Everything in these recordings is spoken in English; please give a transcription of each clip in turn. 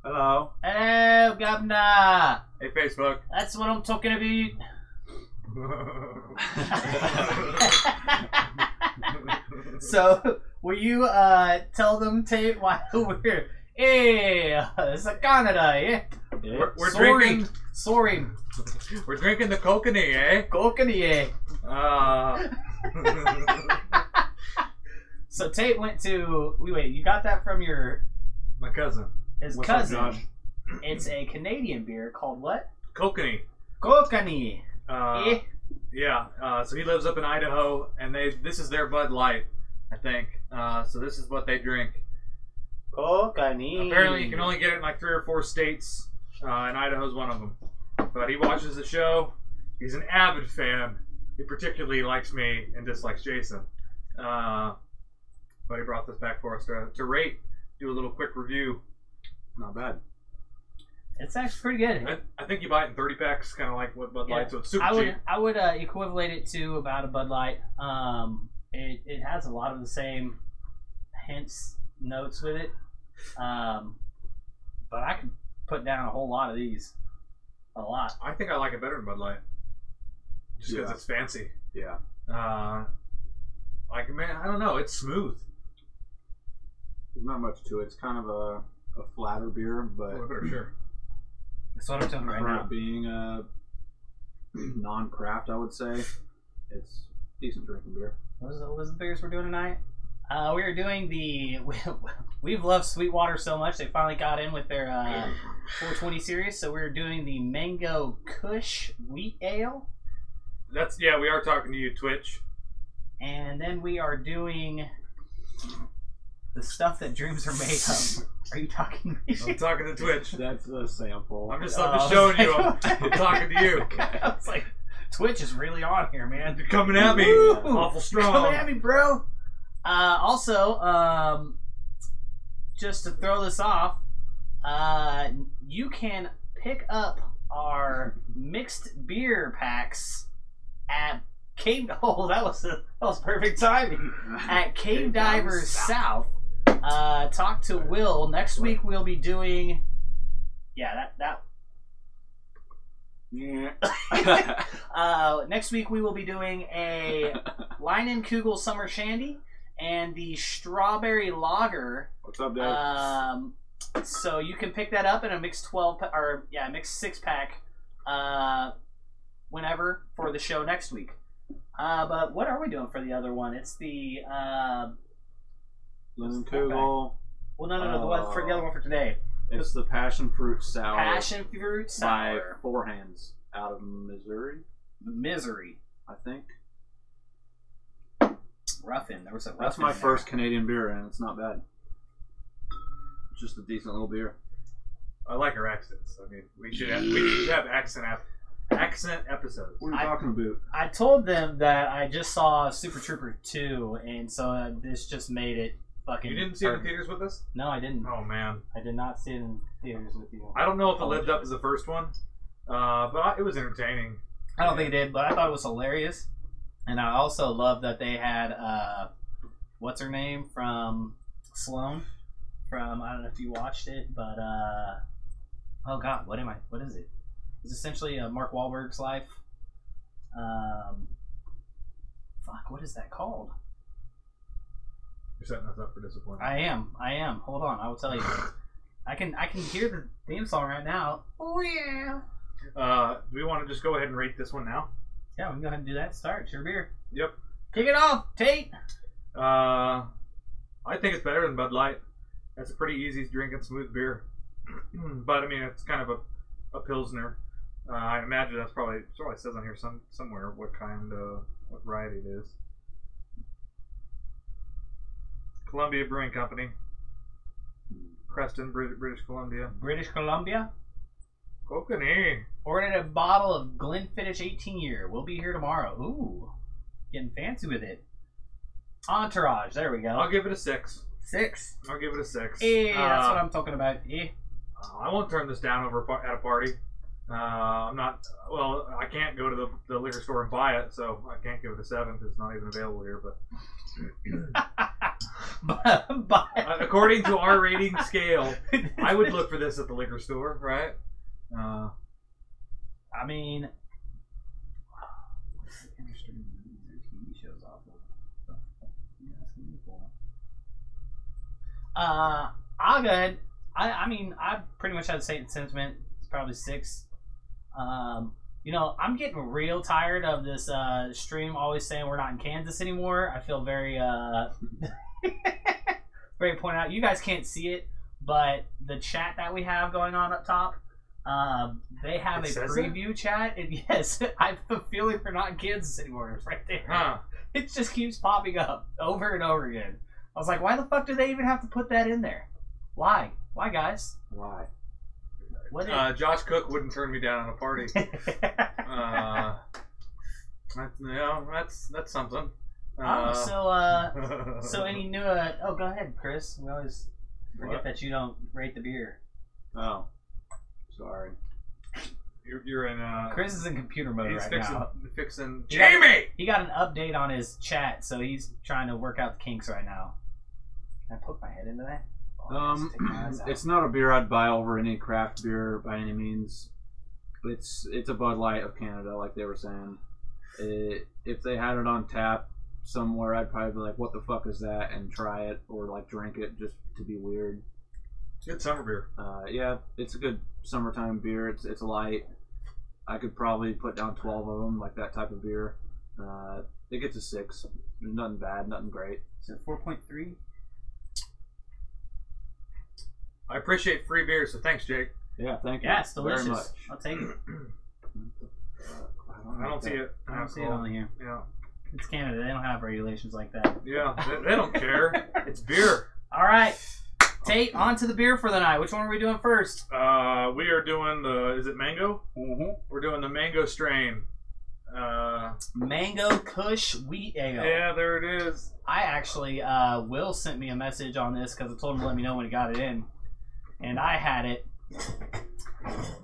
Hello. Hello, Governor. Hey, Facebook. That's what I'm talking about. So, will you tell them, Tate, why we're... Hey, it's a Canada, eh? We're Sorry. drinking. Sorry. We're drinking the kokanee, eh? Kokanee. So Tate went to... Wait, you got that from My cousin. his What's up, cousin. Josh? It's a Canadian beer called what? Kokanee. Kokanee. Eh? Yeah. So he lives up in Idaho, and this is their Bud Light, I think. So this is what they drink. Kokanee. Apparently, you can only get it in like 3 or 4 states, and Idaho's one of them. But he watches the show. He's an avid fan. He particularly likes me and dislikes Jason. But he brought this back for us to rate, do a little quick review. Not bad. It's actually pretty good. I think you buy it in 30 packs, kind of like what Bud Light, so it's super cheap. I would equivalent it to about a Bud Light. It has a lot of the same hints, notes with it. But I could put down a whole lot of these. A lot. I think I like it better than Bud Light. Just because it's fancy. Yeah. Like, man, I don't know. It's smooth. There's not much to it. It's kind of a flatter beer, but For sure. That's what I'm telling you right for now. it being a non-craft, I would say, it's decent drinking beer. What was the beers we're doing tonight? We are doing we've loved Sweetwater so much they finally got in with their 420 series, so we're doing the Mango Kush Wheat Ale. We are talking to you, Twitch. And then we are doing the stuff that dreams are made of. Are you talking to me? I'm talking to Twitch. That's a sample. I'm just showing you. I'm talking to you. I was like, Twitch is really on here, man. You're coming at me. Woo! Awful strong. Coming at me, bro. Also, just to throw this off, you can pick up our mixed beer packs at Cave. Oh, that was perfect timing. At Cave Divers South. Talk to Will. Next week we'll be doing. Yeah, that. Yeah. Next week we will be doing a Leinenkugel Summer Shandy and the Strawberry Lager. What's up, Dave? So you can pick that up in a mixed 6-pack whenever for the show next week. But what are we doing for the other one? It's the Leinenkugel. well, no, the one for the other one for today. It's the passion fruit sour. Passion fruit sour by Four Hands out of Missouri, I I think. Ruffin. There was a Ruffin. That's my in there. first Canadian beer, and it's not bad. It's just a decent little beer. I like our accents. I mean, we should have accent episodes. What are you talking about? I told them that I just saw Super Trooper 2, and so this just made it fucking. You didn't see it in perfect. theaters with us? No, I didn't. Oh man, I did not see it in theaters with you. I don't know if it lived up to the first one, but it was entertaining. I don't think it did, but I thought it was hilarious. And I also love that they had what's her name from Sloane from, I don't know if you watched it, but oh god, what is it? It's essentially Mark Wahlberg's life. Fuck, what is that called? You're setting us up for disappointment. I am. Hold on, I will tell you. I can hear the theme song right now. Oh yeah. Do we want to just go ahead and rate this one now? Yeah, we can go ahead and do that. Start. It's your beer. Yep. Kick it off, Tate. I think it's better than Bud Light. It's a pretty easy drinking, smooth beer. But I mean, it's kind of a pilsner. I imagine it probably says on here somewhere what variety it is. Columbia Brewing Company, Creston, British Columbia. British Columbia. Kokanee. Ordered a bottle of Glenfiddich 18 year. We'll be here tomorrow. Ooh, getting fancy with it. Entourage. There we go. I'll give it a 6. 6. I'll give it a 6. Yeah, that's what I'm talking about. Yeah. I won't turn this down over at a party. I'm not. Well, I can't go to the liquor store and buy it, so I can't give it a 7 because it's not even available here. But but According to our rating scale, I would look for this at the liquor store, right? I mean, I'll go ahead. I mean, I pretty much had the same sentiment. It's probably 6. You know, I'm getting real tired of this stream always saying we're not in Kansas anymore. I feel very very pointed out. You guys can't see it, but the chat that we have going on up top, they have a preview chat. And yes, I have a feeling we're not in Kansas anymore. It's right there. Huh. It just keeps popping up over and over again. I was like, why the fuck do they even have to put that in there? Why? Why, guys? Why? What Josh Cook wouldn't turn me down on a party. That's something. So any new? Oh, go ahead, Chris. We always forget that you don't rate the beer. Oh, sorry. You're in. Chris is in computer mode right now. Fixing. Jamie. He got an update on his chat, so he's trying to work out the kinks right now. Can I poke my head into that? It's not a beer I'd buy over any craft beer by any means. It's a Bud Light of Canada, like they were saying. If they had it on tap somewhere, I'd probably be like, "What the fuck is that?" and try it or like drink it just to be weird. Good summer beer. Yeah, it's a good summertime beer. It's light. I could probably put down 12 of them, like that type of beer. It gets a 6. There's nothing bad, nothing great. Is it 4.3? I appreciate free beer, so thanks, Jake. Yeah, thank you. Yeah, it's delicious. Very much. I'll take it. I don't see it. I don't see it on here. Yeah. It's Canada. They don't have regulations like that. Yeah, they don't care. It's beer. All right. Tate, on to the beer for the night. Which one are we doing first? We are doing the, is it mango? Mm-hmm. We're doing the mango strain. Mango Kush Wheat Ale. Yeah, there it is. I actually, Will sent me a message on this because I told him to let me know when he got it in. And I had it.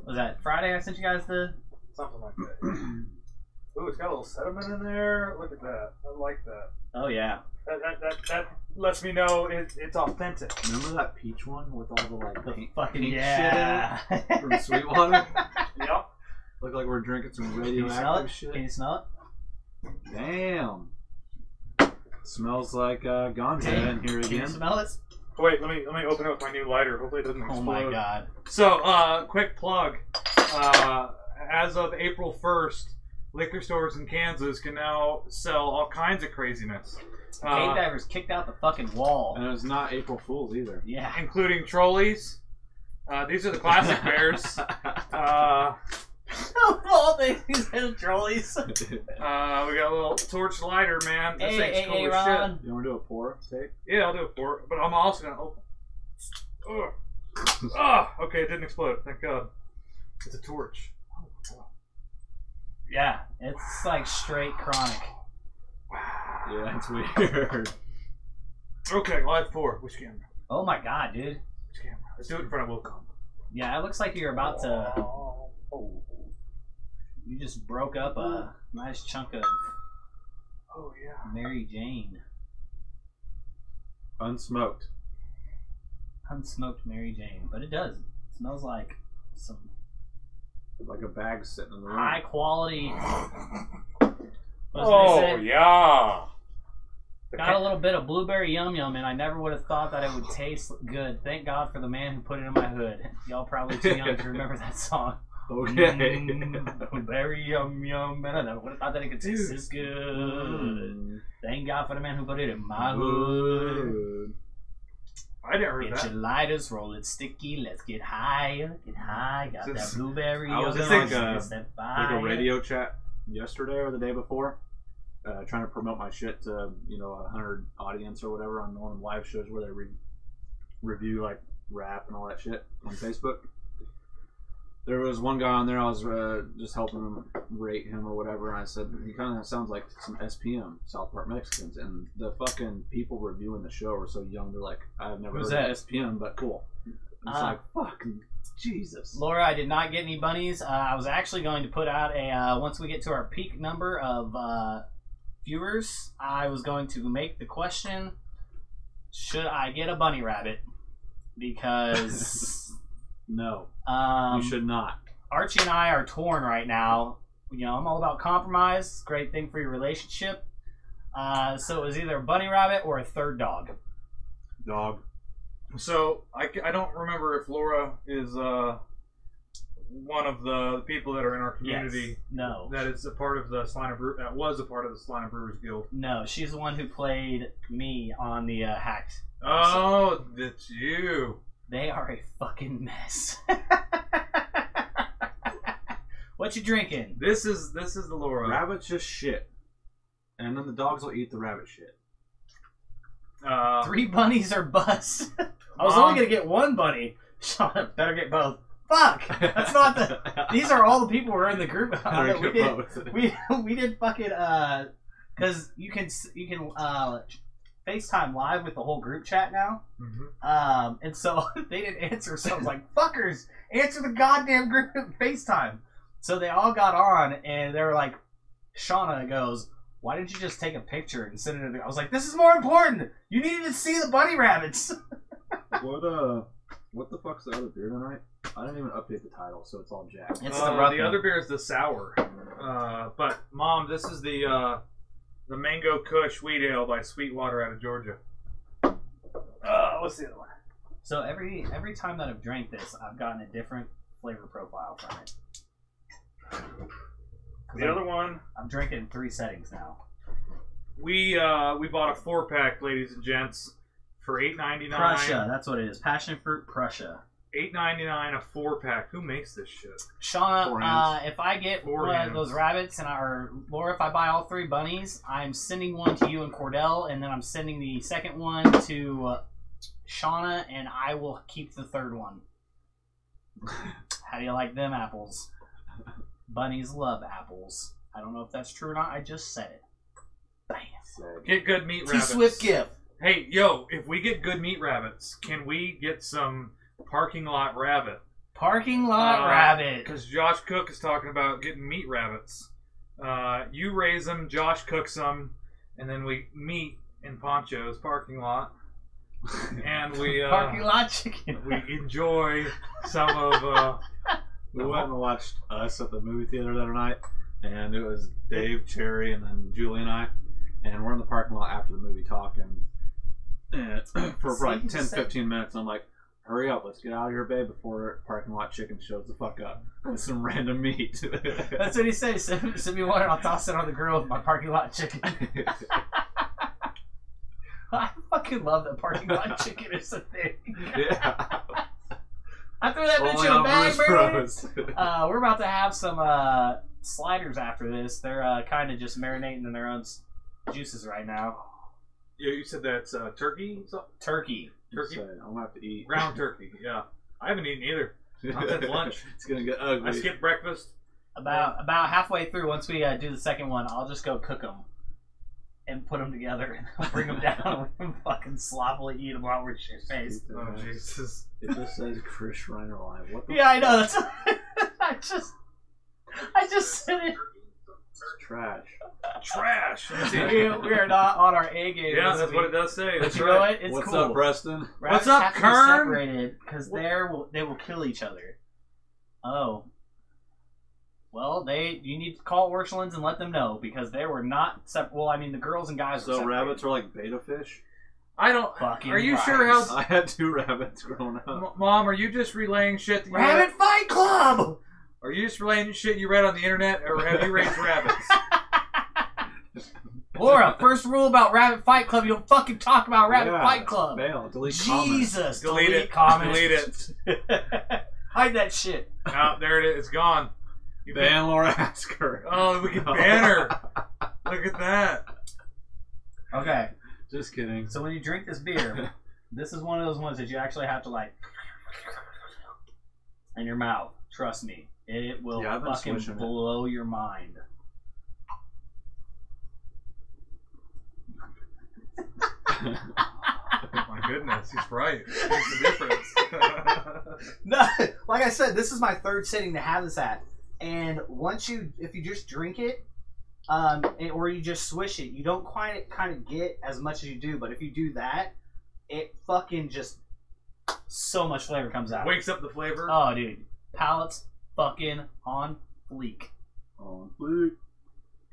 Was that Friday I sent you guys the... Something like that. Ooh, it's got a little sediment in there. Look at that. I like that. Oh, yeah. That lets me know it's authentic. Remember that peach one with all the like pink, Fucking pink yeah. shit in it from Sweetwater? Yep. Look like we're drinking some Can you smell radioactive it? shit. Can you smell it? Damn. Smells like Gonza in here Can you again. smell it? Wait, let me open it with my new lighter. Hopefully it doesn't explode. Oh my god. So, quick plug. As of April 1st, liquor stores in Kansas can now sell all kinds of craziness. Cave divers kicked out the fucking wall. And it's not April Fool's either. Yeah. Including trolleys. These are the classic bears. All these little trolleys. We got a little torch lighter, man. This ain't cool as Ron. shit. You want to do a pour take? Yeah, I'll do it for it. But I'm also gonna open. Okay, it didn't explode. Thank God. It's a torch. Yeah, it's like straight chronic. Yeah, it's weird. Okay, well, I have 4. Which camera? Oh my god, dude. Which camera? Let's do it in front of Wilcom. Yeah, it looks like you're about to... You just broke up a nice chunk of Oh, yeah. Mary Jane. Unsmoked. Unsmoked Mary Jane. But it does. It smells like some Like a bag sitting in the room. high quality... yeah. Got a little bit of blueberry yum yum, and I never would have thought that it would taste good. Thank God for the man who put it in my hood. Y'all probably too young to remember that song. Okay. Blueberry yum yum, and I never would have thought that it could taste this good. Thank God for the man who put it in my hood. I never heard Get that. your lighters, roll it sticky, let's get high, Got that blueberry I was yum in yum, like it's that like a fire. radio chat yesterday or the day before, trying to promote my shit to 100 audience or whatever on one of the live shows where they review like rap and all that shit on Facebook. There was one guy on there, I was just helping him rate him or whatever, and I said he kind of sounds like some SPM, South Park Mexicans, and the fucking people reviewing the show are so young. They're like, I've never Who's heard that? of SPM, but cool. It's like fucking Jesus. Laura, I did not get any bunnies. I was actually going to put out a once we get to our peak number of viewers, I was going to make the question should I get a bunny rabbit? Because No, you should not. Archie and I are torn right now. You know, I'm all about compromise. Great thing for your relationship. So it was either a bunny rabbit or a third dog. Dog. So I don't remember if Laura is one of the people that are in our community. Yes. No. That is a part of the Salina that was a part of the Salina Brewers Guild. No, she's the one who played me on the hacked. Oh, that's you. They are a fucking mess. What you drinking? This is the Laura. Rabbits just shit, and then the dogs will eat the rabbit shit. 3 bunnies are bust. I was only gonna get 1 bunny. Sean, better get both. Fuck! That's not the. These are all the people who are in the group. We did fucking because you can FaceTime live with the whole group chat now. Mm-hmm. And so they didn't answer. So I was like, "Fuckers, answer the goddamn group FaceTime." So they all got on, and they were like, "Shauna goes, why didn't you just take a picture and send it to me?" I was like, "This is more important. You needed to see the bunny rabbits." What the fuck's the other beer tonight? I didn't even update the title, so it's all jacked. It's the the other beer is the sour. But Mom, this is the Mango Kush Wheat Ale by Sweetwater out of Georgia. What's the other one? So every time that I've drank this, I've gotten a different flavor profile from it. The other one, I'm drinking in 3 settings now. we bought a 4-pack, ladies and gents, for $8.99. Prussia, that's what it is. Passion fruit Prussia. $8.99 a 4-pack. Who makes this shit? Shauna, if I get Four one hands. of those rabbits, or Laura, if I buy all 3 bunnies, I'm sending one to you and Cordell, and then I'm sending the second one to Shauna, and I will keep the third one. How do you like them apples? Bunnies love apples. I don't know if that's true or not. I just said it. Bam. Get good meat rabbits. T-Swift gift. Hey, yo, if we get good meat rabbits, can we get some parking lot rabbit? Parking lot rabbit. Because Josh Cook is talking about getting meat rabbits. You raise them, Josh cooks them, and then we meet in Poncho's parking lot. And we Parking lot chicken. we enjoy some of We went and watched Us at the movie theater the other night, and it was Dave, Cherry, and then Julie and I, and we're in the parking lot after the movie talking for like 10, 15 minutes. And I'm like, hurry up, let's get out of here, babe, before parking lot chicken shows the fuck up with some random meat. That's what he said. Send me one and I'll toss it on the grill with my parking lot chicken. I fucking love that parking lot chicken is a thing. Yeah. I threw that bitch Only in a on bag, Brews man. Bros. We're about to have some sliders after this. They're kind of just marinating in their own juices right now. Yeah, you said that's turkey? Turkey. Turkey? I'm gonna have to eat. Ground turkey, yeah. I haven't eaten either. Not since lunch. It's gonna get ugly. I skipped breakfast. About halfway through, once we do the second one, I'll just go cook them and put them together and I'll bring them down and we can fucking sloppily eat them while we're shit faced. Oh, Jesus. It just says Chris Schreiner live. What the Yeah, I know. That's I just said it. trash. Trash. Let me see. We are not on our A game. Yeah, this that's week. what it does say. But That's you know right. what? It's What's cool. up, Preston? Rabbits What's up, have to be Kern? separated because they will kill each other. Oh. Well, you need to call Ursulines and let them know because they were not well, I mean the girls and guys were So separated. rabbits are like beta fish? I don't. Fucking Are you right. sure how? I had 2 rabbits growing up. Mom, are you just relaying shit that you Rabbit Fight Club! Are you just relaying shit you read on the internet, or have you raised rabbits? Laura, first rule about Rabbit Fight Club, you don't fucking talk about Rabbit Yeah, Fight Club. Fail. Delete comments. Jesus, Delete it. comments. Delete it. Hide that shit. Oh, there it is. It's gone. You Ban Laura Asker. Oh, we can ban her. Look at that. Okay, Just kidding. so when you drink this beer, this is one of those ones that you actually have to like in your mouth. Trust me, it will Yeah, I've been fucking swishing it. blow your mind. My goodness, he's right. Makes a difference. No, like I said, this is my 3rd sitting to have this at, and if you just drink it, or you just swish it, you don't quite kind of get as much as you do. But if you do that, it fucking just so much flavor comes out. Wakes up the flavor. Oh, dude, palates fucking on fleek. On fleek.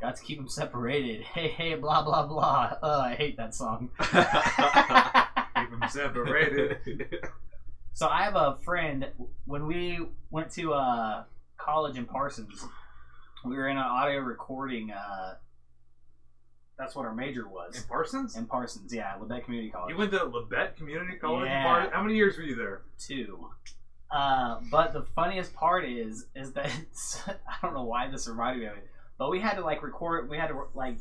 Got to keep them separated. Hey, hey, blah blah blah. I hate that song. Keep them separated. So I have a friend. When we went to college in Parsons, we were in an audio recording. That's what our major was. In Parsons? In Parsons, yeah, Labette Community College. You went to Labette Community College? Yeah. In Parsons? How many years were you there? 2. But the funniest part is that I don't know why this reminded me of it, but we had to like record. We had to like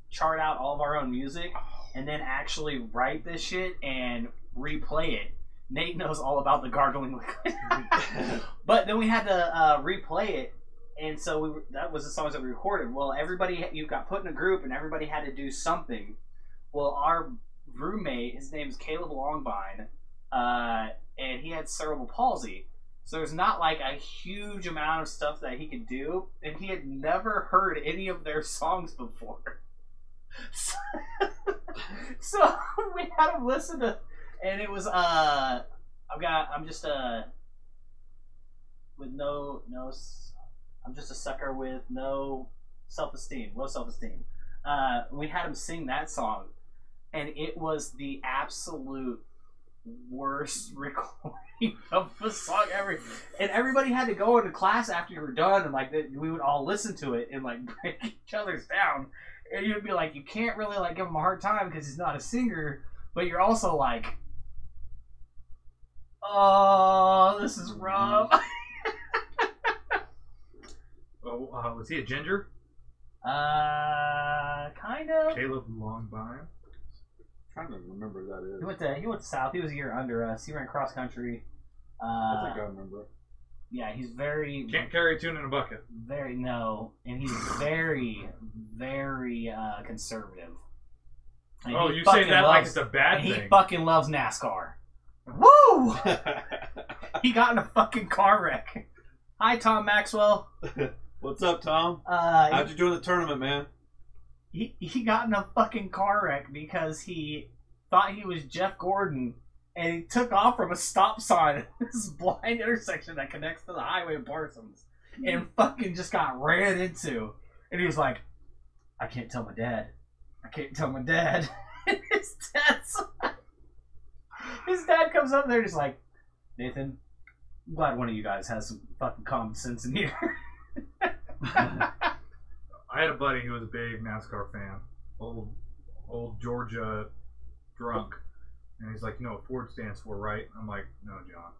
chart out all of our own music and then actually write this shit and replay it. Nate knows all about the gargling liquid. But then we had to replay it, and so that was the songs that we recorded. Well, you got put in a group, and everybody had to do something. Well, our roommate, his name is Caleb Longvine, and he had cerebral palsy. So there's not like a huge amount of stuff that he could do, and he had never heard any of their songs before. So we had him listen to, and it was I'm just a sucker with no self-esteem, low self-esteem. We had him sing that song, and it was the absolute worst recording of the song ever. And everybody had to go into class after you were done, and like we would all listen to it and like break each other's down. And you'd be like, you can't really like give him a hard time because he's not a singer, but you're also like, oh, this is rough. Was he a ginger? Kind of. Caleb Longvine. I'm trying to remember who that is. He went to South. He was a year under us. He ran cross country. I think I remember. Yeah, he's very Can't carry a tune in a bucket. and he's very, very conservative. And Oh, he you say fucking that like loves- it's a bad and thing. He fucking loves NASCAR. Woo! He got in a fucking car wreck. Hi, Tom Maxwell. What's up, Tom? How'd you do in the tournament, man? He got in a fucking car wreck because he thought he was Jeff Gordon, and he took off from a stop sign at this blind intersection that connects to the highway in Parsons, and fucking just got ran into. And he was like, I can't tell my dad. I can't tell my dad. And his dad comes up there and he's like, Nathan, I'm glad one of you guys has some fucking common sense in here. I had a buddy who was a big NASCAR fan. Old Georgia drunk. And he's like, you know what Ford stands for, right? I'm like, no, John.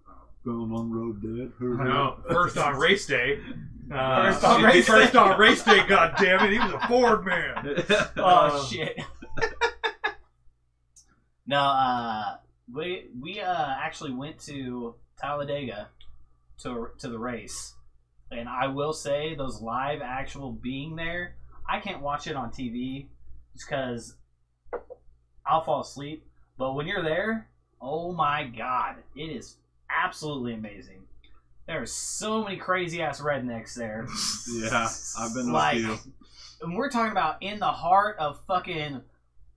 Going on road, Dad. No, first on race day. First on race day. First on race day, goddammit. He was a Ford man. Oh, shit. No, we actually went to Talladega to the race. And I will say, those live actual being there, I can't watch it on TV just because I'll fall asleep. But when you're there, oh my god, it is absolutely amazing. There are so many crazy ass rednecks there. Yeah, I've been like, with you. And we're talking about in the heart of fucking,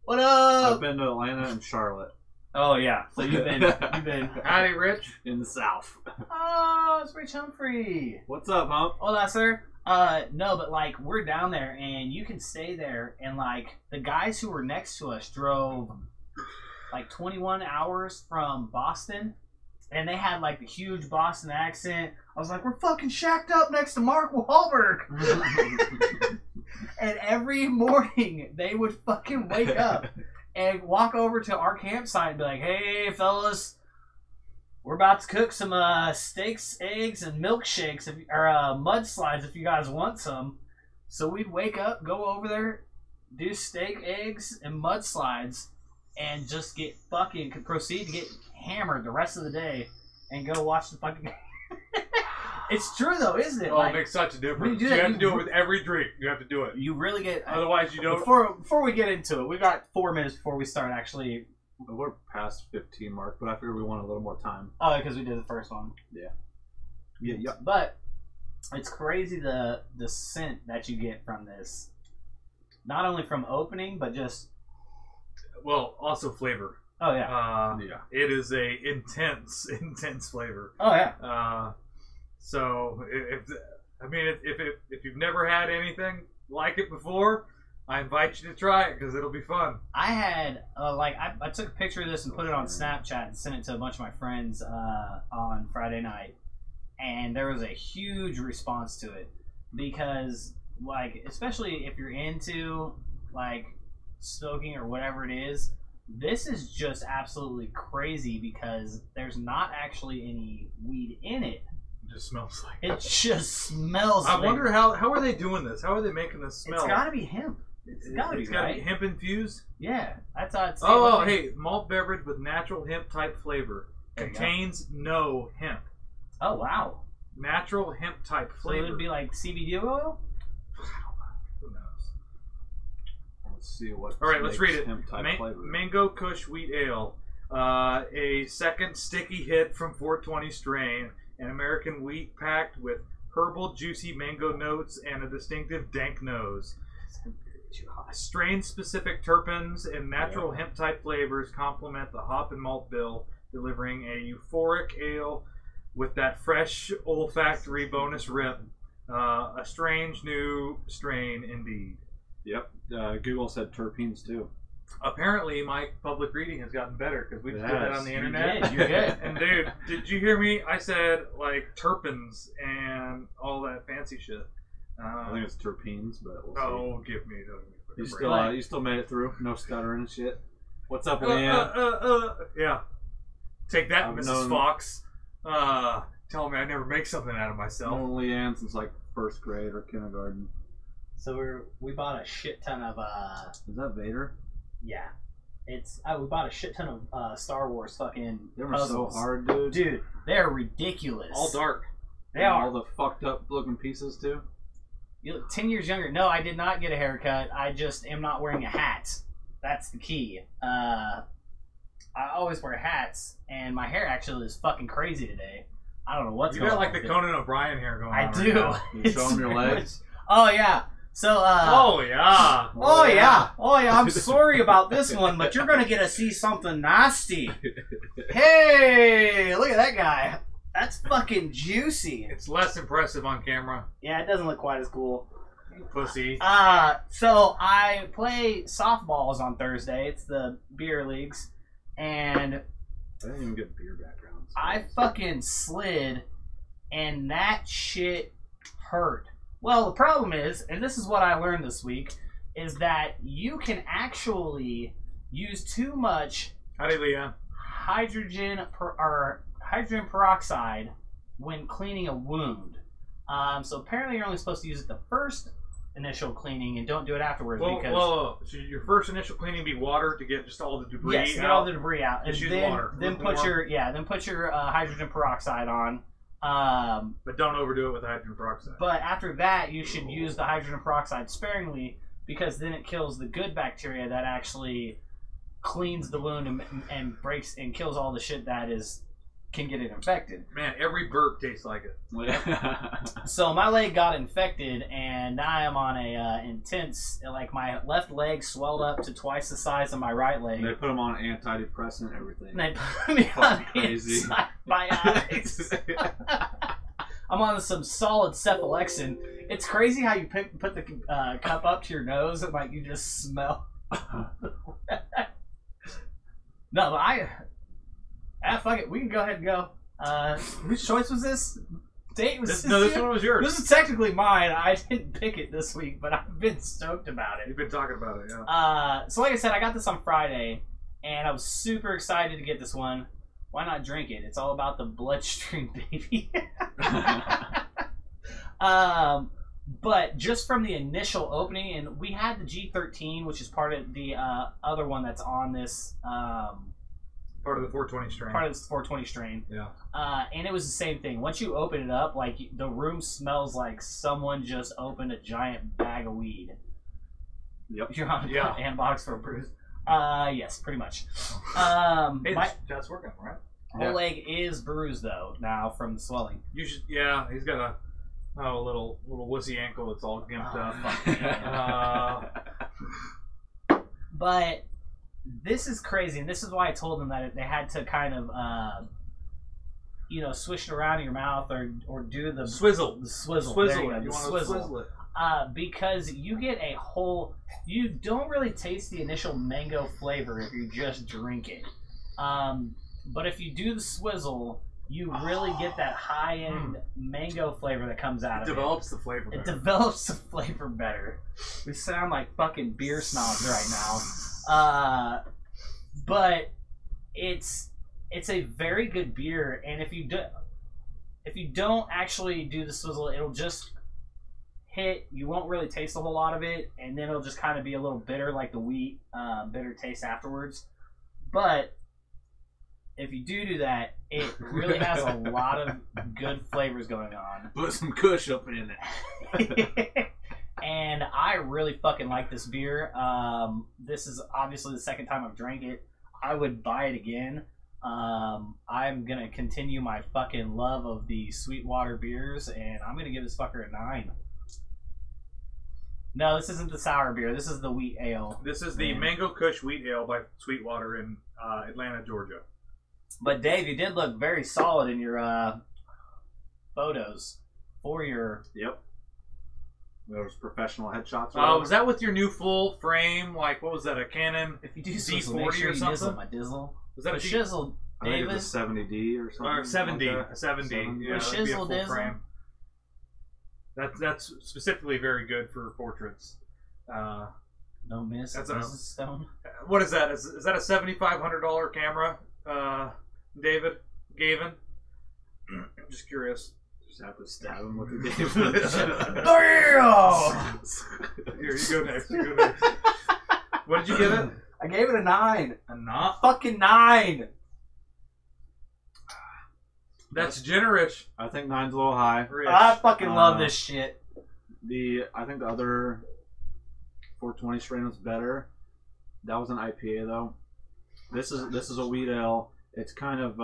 what up? I've been to Atlanta and Charlotte. Oh yeah, so you've been Howdy, Rich. In the South. Oh, it's Rich Humphrey. What's up, Hump? Hola, sir. No, but like we're down there and you can stay there, and like the guys who were next to us drove like 21 hours from Boston, and they had like the huge Boston accent. I was like, we're fucking shacked up next to Mark Wahlberg. And every morning they would fucking wake up and walk over to our campsite and be like, hey fellas, we're about to cook some steaks, eggs, and milkshakes, or mudslides if you guys want some. So we'd wake up, go over there, do steak, eggs, and mudslides, and just proceed to get hammered the rest of the day and go watch the fucking It's true though, isn't it? Oh, like, it makes such a difference. you You do that, have to do it with every drink. You have to do it. you really get... Otherwise, you don't. Before we get into it, we got 4 minutes before we start actually... We're past 15 mark, but I figured we want a little more time. Oh, because we did the first one. Yeah. But it's crazy the scent that you get from this. Not only from opening, but just... Well, also flavor. Oh yeah. It is a intense flavor. Oh yeah. So if you've never had anything like it before, I invite you to try it because it'll be fun. I had I took a picture of this and put it on Snapchat and sent it to a bunch of my friends on Friday night, and there was a huge response to it because especially if you're into smoking or whatever it is, this is just absolutely crazy because there's not actually any weed in it. It just smells like it. Just smells. I wonder how are they doing this? How are they making this smell? It's got to be hemp. It's got to be hemp infused. Yeah, that's how it's. Hey, malt beverage with natural hemp type flavor contains no hemp. Oh wow. Natural hemp type flavor. So it would be like CBD oil. Who knows? Let's see what. All right, let's read it. Hemp type flavor. Mango Kush Wheat Ale, a second sticky hit from 420 strain, an American wheat packed with herbal, juicy mango notes and a distinctive dank nose. Strain-specific terpenes and natural hemp-type flavors complement the hop and malt bill, delivering a euphoric ale with that fresh olfactory bonus rip. A strange new strain indeed. Yep. Google said terpenes too. Apparently, my public reading has gotten better because we just did that on the internet. You did. And dude, did you hear me? I said terpenes and all that fancy shit. I think it's terpenes, but we'll see. Give me. You still made it through. No stuttering and shit. What's up, Leanne? Yeah. Take that, Mrs. Fox. Tell me I never make something out of myself. I've known Leanne since first grade or kindergarten. So we bought a shit ton of. Is that Vader? Yeah. We bought a shit ton of Star Wars fucking. They were puzzles. so hard, dude. Dude, they're ridiculous. All dark. They are. All the fucked up looking pieces too. You look 10 years younger. No, I did not get a haircut. I just am not wearing a hat. That's the key. I always wear hats, and my hair actually is fucking crazy today. I don't know what's going on. You got the Conan O'Brien hair going on. I do. Right you show them your legs. Oh yeah. So. Oh yeah. Oh yeah. Oh yeah. I'm sorry about this one, but you're gonna get to see something nasty. Hey, look at that guy. That's fucking juicy. It's less impressive on camera. Yeah, it doesn't look quite as cool. You pussy. So I play softballs on Thursday. It's the beer leagues, and I didn't even get beer backgrounds. So I fucking slid, and that shit hurt. Well, the problem is, and this is what I learned this week, is that you can actually use too much hydrogen peroxide when cleaning a wound. So apparently you're only supposed to use it the first initial cleaning and don't do it afterwards. So your first initial cleaning be water to get just all the debris out? Yes, get all the debris out. Just and use water. Then put your hydrogen peroxide on. But don't overdo it with hydrogen peroxide. But after that, you should use the hydrogen peroxide sparingly because then it kills the good bacteria that actually cleans the wound and breaks and kills all the shit that can get it infected. Man, every burp tastes like it. So my leg got infected, and now I'm on a intense. My left leg swelled up to twice the size of my right leg. They put them on antidepressant and everything. And they put me on crazy antibiotics. I'm on some solid cephalexin. It's crazy how you put the cup up to your nose and you just smell. No, but fuck it. We can go ahead and go. Whose choice was this? This one was yours. This is technically mine. I didn't pick it this week, but I've been stoked about it. You've been talking about it, yeah. So like I said, I got this on Friday, and I was super excited to get this one. Why not drink it? It's all about the bloodstream, baby. But just from the initial opening, and we had the G13, which is part of the other one that's on this. Part of the 420 strain. Part of this 420 strain. Yeah. And it was the same thing. Once you open it up, the room smells like someone just opened a giant bag of weed. Yep. You're on antibiotics for a bruise. Yes, pretty much. Hey, that's working, right? Whole leg is bruised though now from the swelling. You should. Yeah, he's got a little wussy ankle that's all gimped up. But this is crazy, and this is why I told them that they had to kind of, swish it around in your mouth or do the Swizzle. The swizzle. Swizzle There you it. go, You the want to swizzle. swizzle it. Because you get a whole. You don't really taste the initial mango flavor if you just drink it. But if you do the swizzle, you really get that high-end mango flavor that comes out of it. Develops the flavor It better. develops the flavor better. We sound like fucking beer snobs right now. But it's a very good beer, and if you don't actually do the swizzle, it'll just hit. You won't really taste a whole lot of it, and then it'll just kind of be a little bitter, like the wheat bitter taste afterwards. But if you do that, it really has a lot of good flavors going on. Put some Kush up in it. And I really fucking like this beer. This is obviously the second time I've drank it. I would buy it again. I'm gonna continue my fucking love of the Sweetwater beers, and I'm gonna give this fucker a 9. No, this isn't the sour beer. This is the wheat ale. This is the Mango Kush Wheat Ale by Sweetwater in Atlanta, Georgia. But Dave, you did look very solid in your photos for your. Yep. Those professional headshots. Was that with your new full frame? Like, what was that? A Canon If you do Z40 swizzle, make sure or you something? nizzle my dizzle. Was that a The G- shizzle, I think David. it's a 70D or something. Or 70, like that. a 70. 70. Yeah, The that'd be a shizzle full dizzle. frame. That's specifically very good for portraits. No miss. That's Mrs. Stone. What is that? Is that a $7,500 camera, David? Gavin? I'm just curious. Just have to stab him with the David. Damn! Here, you go next. You go next. What did you give it? I gave it a 9. A not. Fucking 9. That's generous. I think 9's a little high. Rich. I fucking love Uh, this shit. I think the other 420 strain was better. That was an IPA though. This is a wheat ale. It's kind of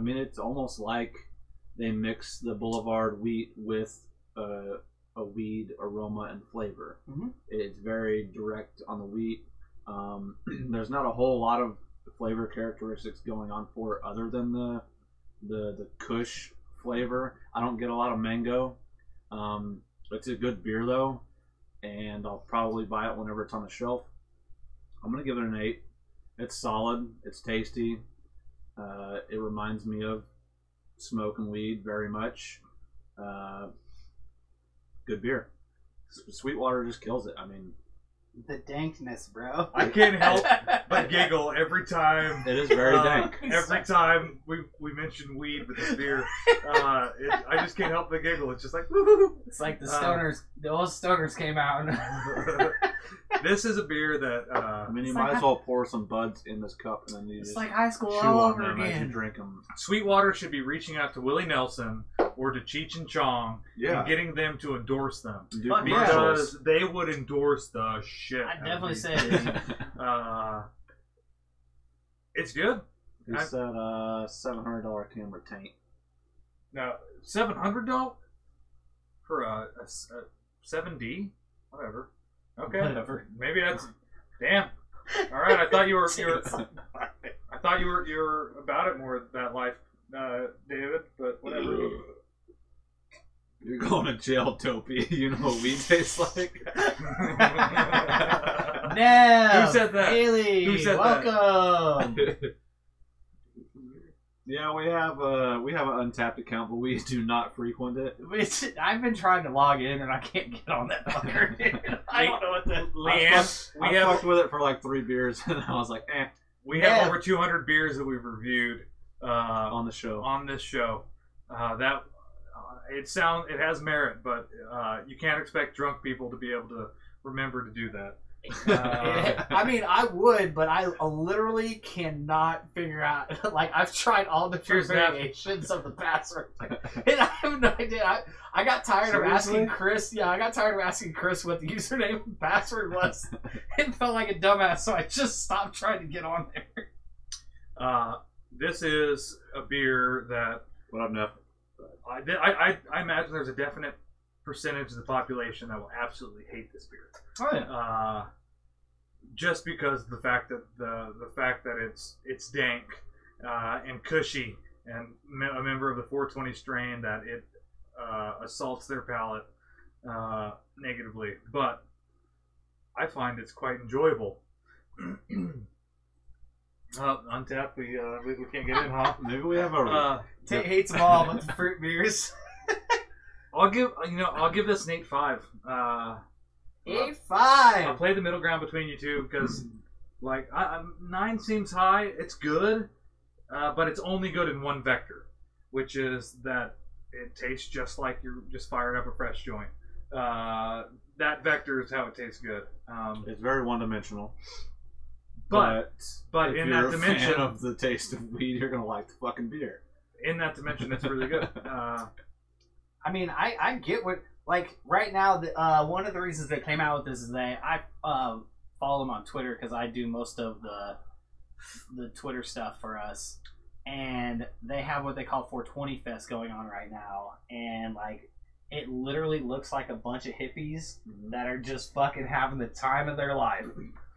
it's almost like they mix the Boulevard wheat with a weed aroma and flavor. Mhm. It's very direct on the wheat. There's not a whole lot of flavor characteristics going on for it other than the Kush flavor. I don't get a lot of mango. It's a good beer though, and I'll probably buy it whenever it's on the shelf. I'm gonna give it an 8. It's solid. It's tasty. It reminds me of smoking weed very much. Good beer. Sweetwater just kills it. I mean, The dankness, bro. I can't help but giggle every time. it is very dank. Every time we mention weed with this beer, I just can't help but giggle. It's just like, woo. It's like the stoners, the old stoners came out. And This is a beer that I mean, you It's might like as well pour some buds in this cup and then you it's just like high school chew all on over them as you again. drink them. Sweetwater should be reaching out to Willie Nelson or to Cheech and Chong and getting them to endorse them. Do Fuck yeah. commercials. Because they would endorse the shit. I'd out of definitely these. say it. It's good. He said $700 camera tank. Now, $700 for a 7D, whatever. Okay, Whatever. maybe that's damn. All right, I thought you were I thought you were about it more that life, David. But whatever. You're going to jail, Topi. You know what weed tastes like? Nev, Who said that? Haley, Who said that? welcome. Yeah, we have an Untapped account, but we do not frequent it. I've been trying to log in and I can't get on that fucker. Dude. I don't know what the. Leanne, I fucked with it for like 3 beers, and I was like, eh, we have Yeah. over 200 beers that we've reviewed on the show. on this show. It has merit, but you can't expect drunk people to be able to remember to do that. I mean, I would, but I literally cannot figure out. Like, I've tried all the Cheers, Nev. variations of the password, and I have no idea. I got tired of asking Seriously? Chris. Yeah, I got tired of asking Chris what the username and password was, and felt like a dumbass. So I just stopped trying to get on there. This is a beer that What up, Neff? I imagine there's a definite percentage of the population that will absolutely hate this beer. Oh yeah. just because the fact that it's dank and cushy and a member of the 420 strain, that it assaults their palate negatively. But I find it's quite enjoyable. Untapped, we can't get in, huh? Maybe we have a. Tate hates them all, but the fruit beers. I'll give this an 8.5. 8.5. I'll play the middle ground between you two because, 9 seems high. It's good, but it's only good in one vector, which is that it tastes just like you're just firing up a fresh joint. That vector is how it tastes good. It's very one-dimensional. But if in you're that a dimension, fan of the taste of weed, you're gonna like the fucking beer. in that dimension, it's really good. I mean, I get what, like, right now, one of the reasons they came out with this is I follow them on Twitter because I do most of the Twitter stuff for us, and they have what they call 420 Fest going on right now, and, like, it literally looks like a bunch of hippies that are just fucking having the time of their life.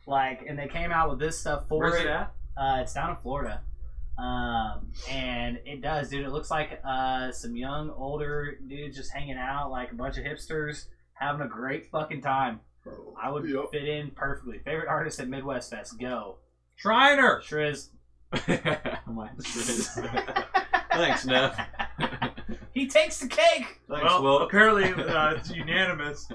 Like, and they came out with this stuff for Where's it at? It's down in Florida. And it does, dude. It looks like some young, older dudes just hanging out, like a bunch of hipsters having a great fucking time. I would fit in perfectly. Favorite artist at Midwest Fest? Go. Shriner! Shriz. Mine's Shriz. Thanks, Neff. He takes the cake! Thanks, Well, Will. apparently it's unanimous.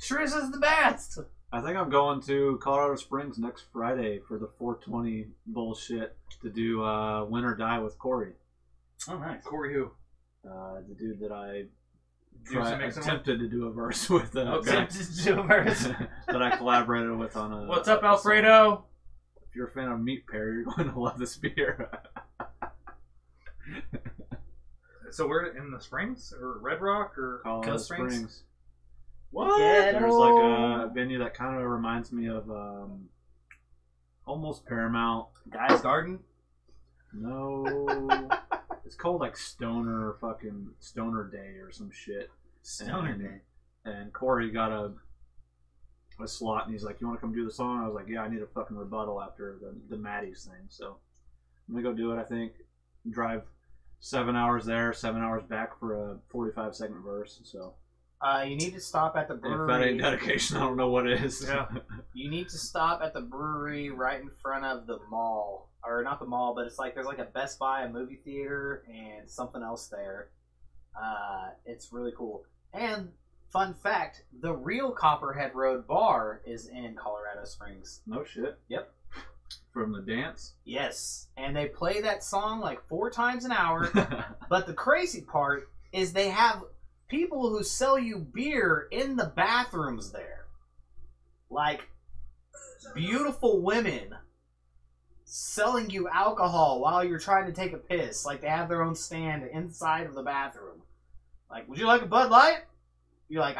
Shriz is the best! I think I'm going to Colorado Springs next Friday for the 420 bullshit to do Win or Die with Corey. Oh, nice. Corey who? The dude that I Attempted attempted to do a verse with. Attempted to do a verse. That I collaborated with on a. What's up, Alfredo? If you're a fan of Meat Pair, you're going to love this beer. So we're in the Springs or Red Rock or Colorado Coast Springs? Springs. what? Ghetto. There's like a venue that kind of reminds me of almost Paramount. Guy's Garden? No. It's called like Stoner Day or some shit. Stoner Day. And Corey got a slot, and he's like, "You want to come do the song?" I was like, "Yeah, I need a fucking rebuttal after the Maddie's thing." So I'm gonna go do it. I think drive 7 hours there, 7 hours back for a 45-second verse. So You need to stop at the brewery. if that ain't dedication, I don't know what is. Yeah. You need to stop at the brewery right in front of the mall. Or not the mall, but it's like there's like a Best Buy, a movie theater, and something else there. It's really cool. And fun fact, the real Copperhead Road bar is in Colorado Springs. No shit. Yep. From the dance. Yes. And they play that song like 4 times an hour. But the crazy part is they have people who sell you beer in the bathrooms there. Like, beautiful women selling you alcohol while you're trying to take a piss. Like, they have their own stand inside of the bathroom. Like, would you like a Bud Light? You're like,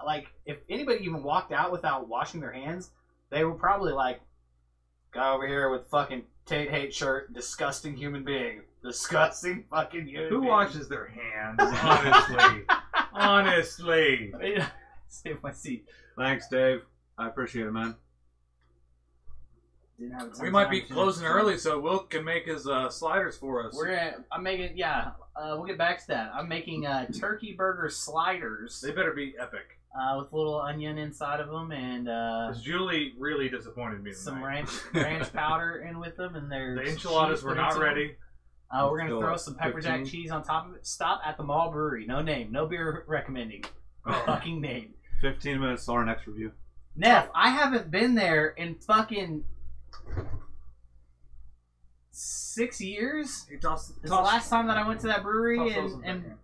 like, if anybody even walked out without washing their hands, they were probably like, guy over here with fucking Tate Hate shirt, disgusting human being. Disgusting fucking human being. Who washes their hands? Honestly. Honestly. Save my seat. Thanks, Dave. I appreciate it, man. Didn't have a ton We of might time be to finish closing the- early, so Will can make his sliders for us. I'm making, we'll get back to that. I'm making turkey burger sliders They better be epic. with a little onion inside of them and Because Julie really disappointed me some tonight. ranch powder in with them. And The there's enchiladas cheese were put not into them. ready. We're going to Still throw at some pepper jack 15? cheese on top of it. Stop at the Mall Brewery. No name. No beer recommending. Oh. Fucking name. 15 minutes till our next review. Neff, I haven't been there in fucking 6 years. He tossed, This is the last time that I went to that brewery toss those in in there.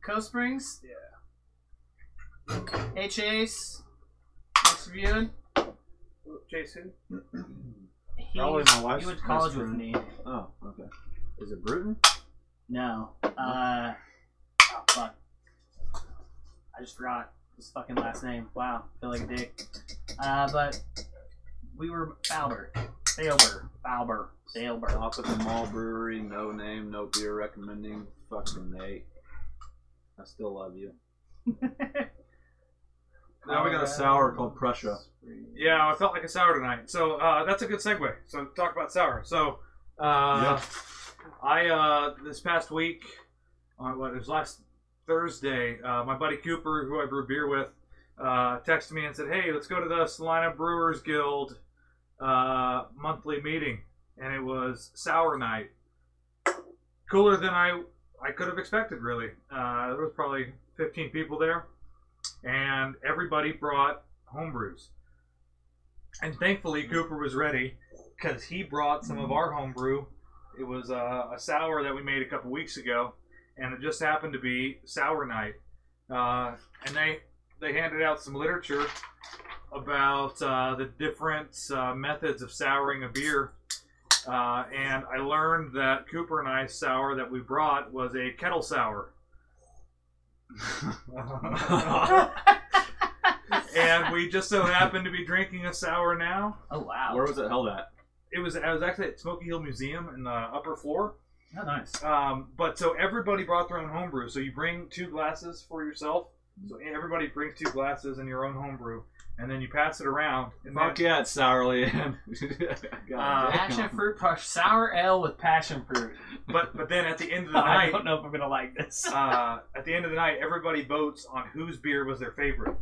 Coast Springs. Yeah. Hey Chase, next reviewing. Chase who? Probably my wife's He went to college best with friend. me. Oh, okay. Is it Bruton? No. Oh fuck. I just forgot his fucking last name. Wow, feel like a dick. But we were Falber. Falber. Stop at the Mall Brewery, no name, no beer recommending. Fucking Nate. I still love you. Now we got a sour called Prussia. Yeah, I felt like a sour tonight. So that's a good segue. So talk about sour. So I this past week on it was last Thursday, my buddy Cooper, who I brew beer with, texted me and said, "Hey, let's go to the Salina Brewers Guild monthly meeting," and it was sour night. Cooler than I could have expected, really. There was probably 15 people there, and everybody brought homebrews. And thankfully, Cooper was ready because he brought some of our homebrew. It was a sour that we made a couple weeks ago, and it just happened to be sour night. And they handed out some literature about the different methods of souring a beer. And I learned that Cooper and I's sour that we brought was a kettle sour. And we just so happened to be drinking a sour now. Oh, wow. Where was it held at? I was actually at Smoky Hill Museum in the upper floor. Oh, nice. But so everybody brought their own homebrew. So you bring 2 glasses for yourself. So everybody brings 2 glasses and your own homebrew, and then you pass it around. And Fuck then, yeah, it's sour, Liam. Passion fruit, sour ale with passion fruit. But then at the end of the I night, don't know if I'm gonna like this. at the end of the night, everybody votes on whose beer was their favorite.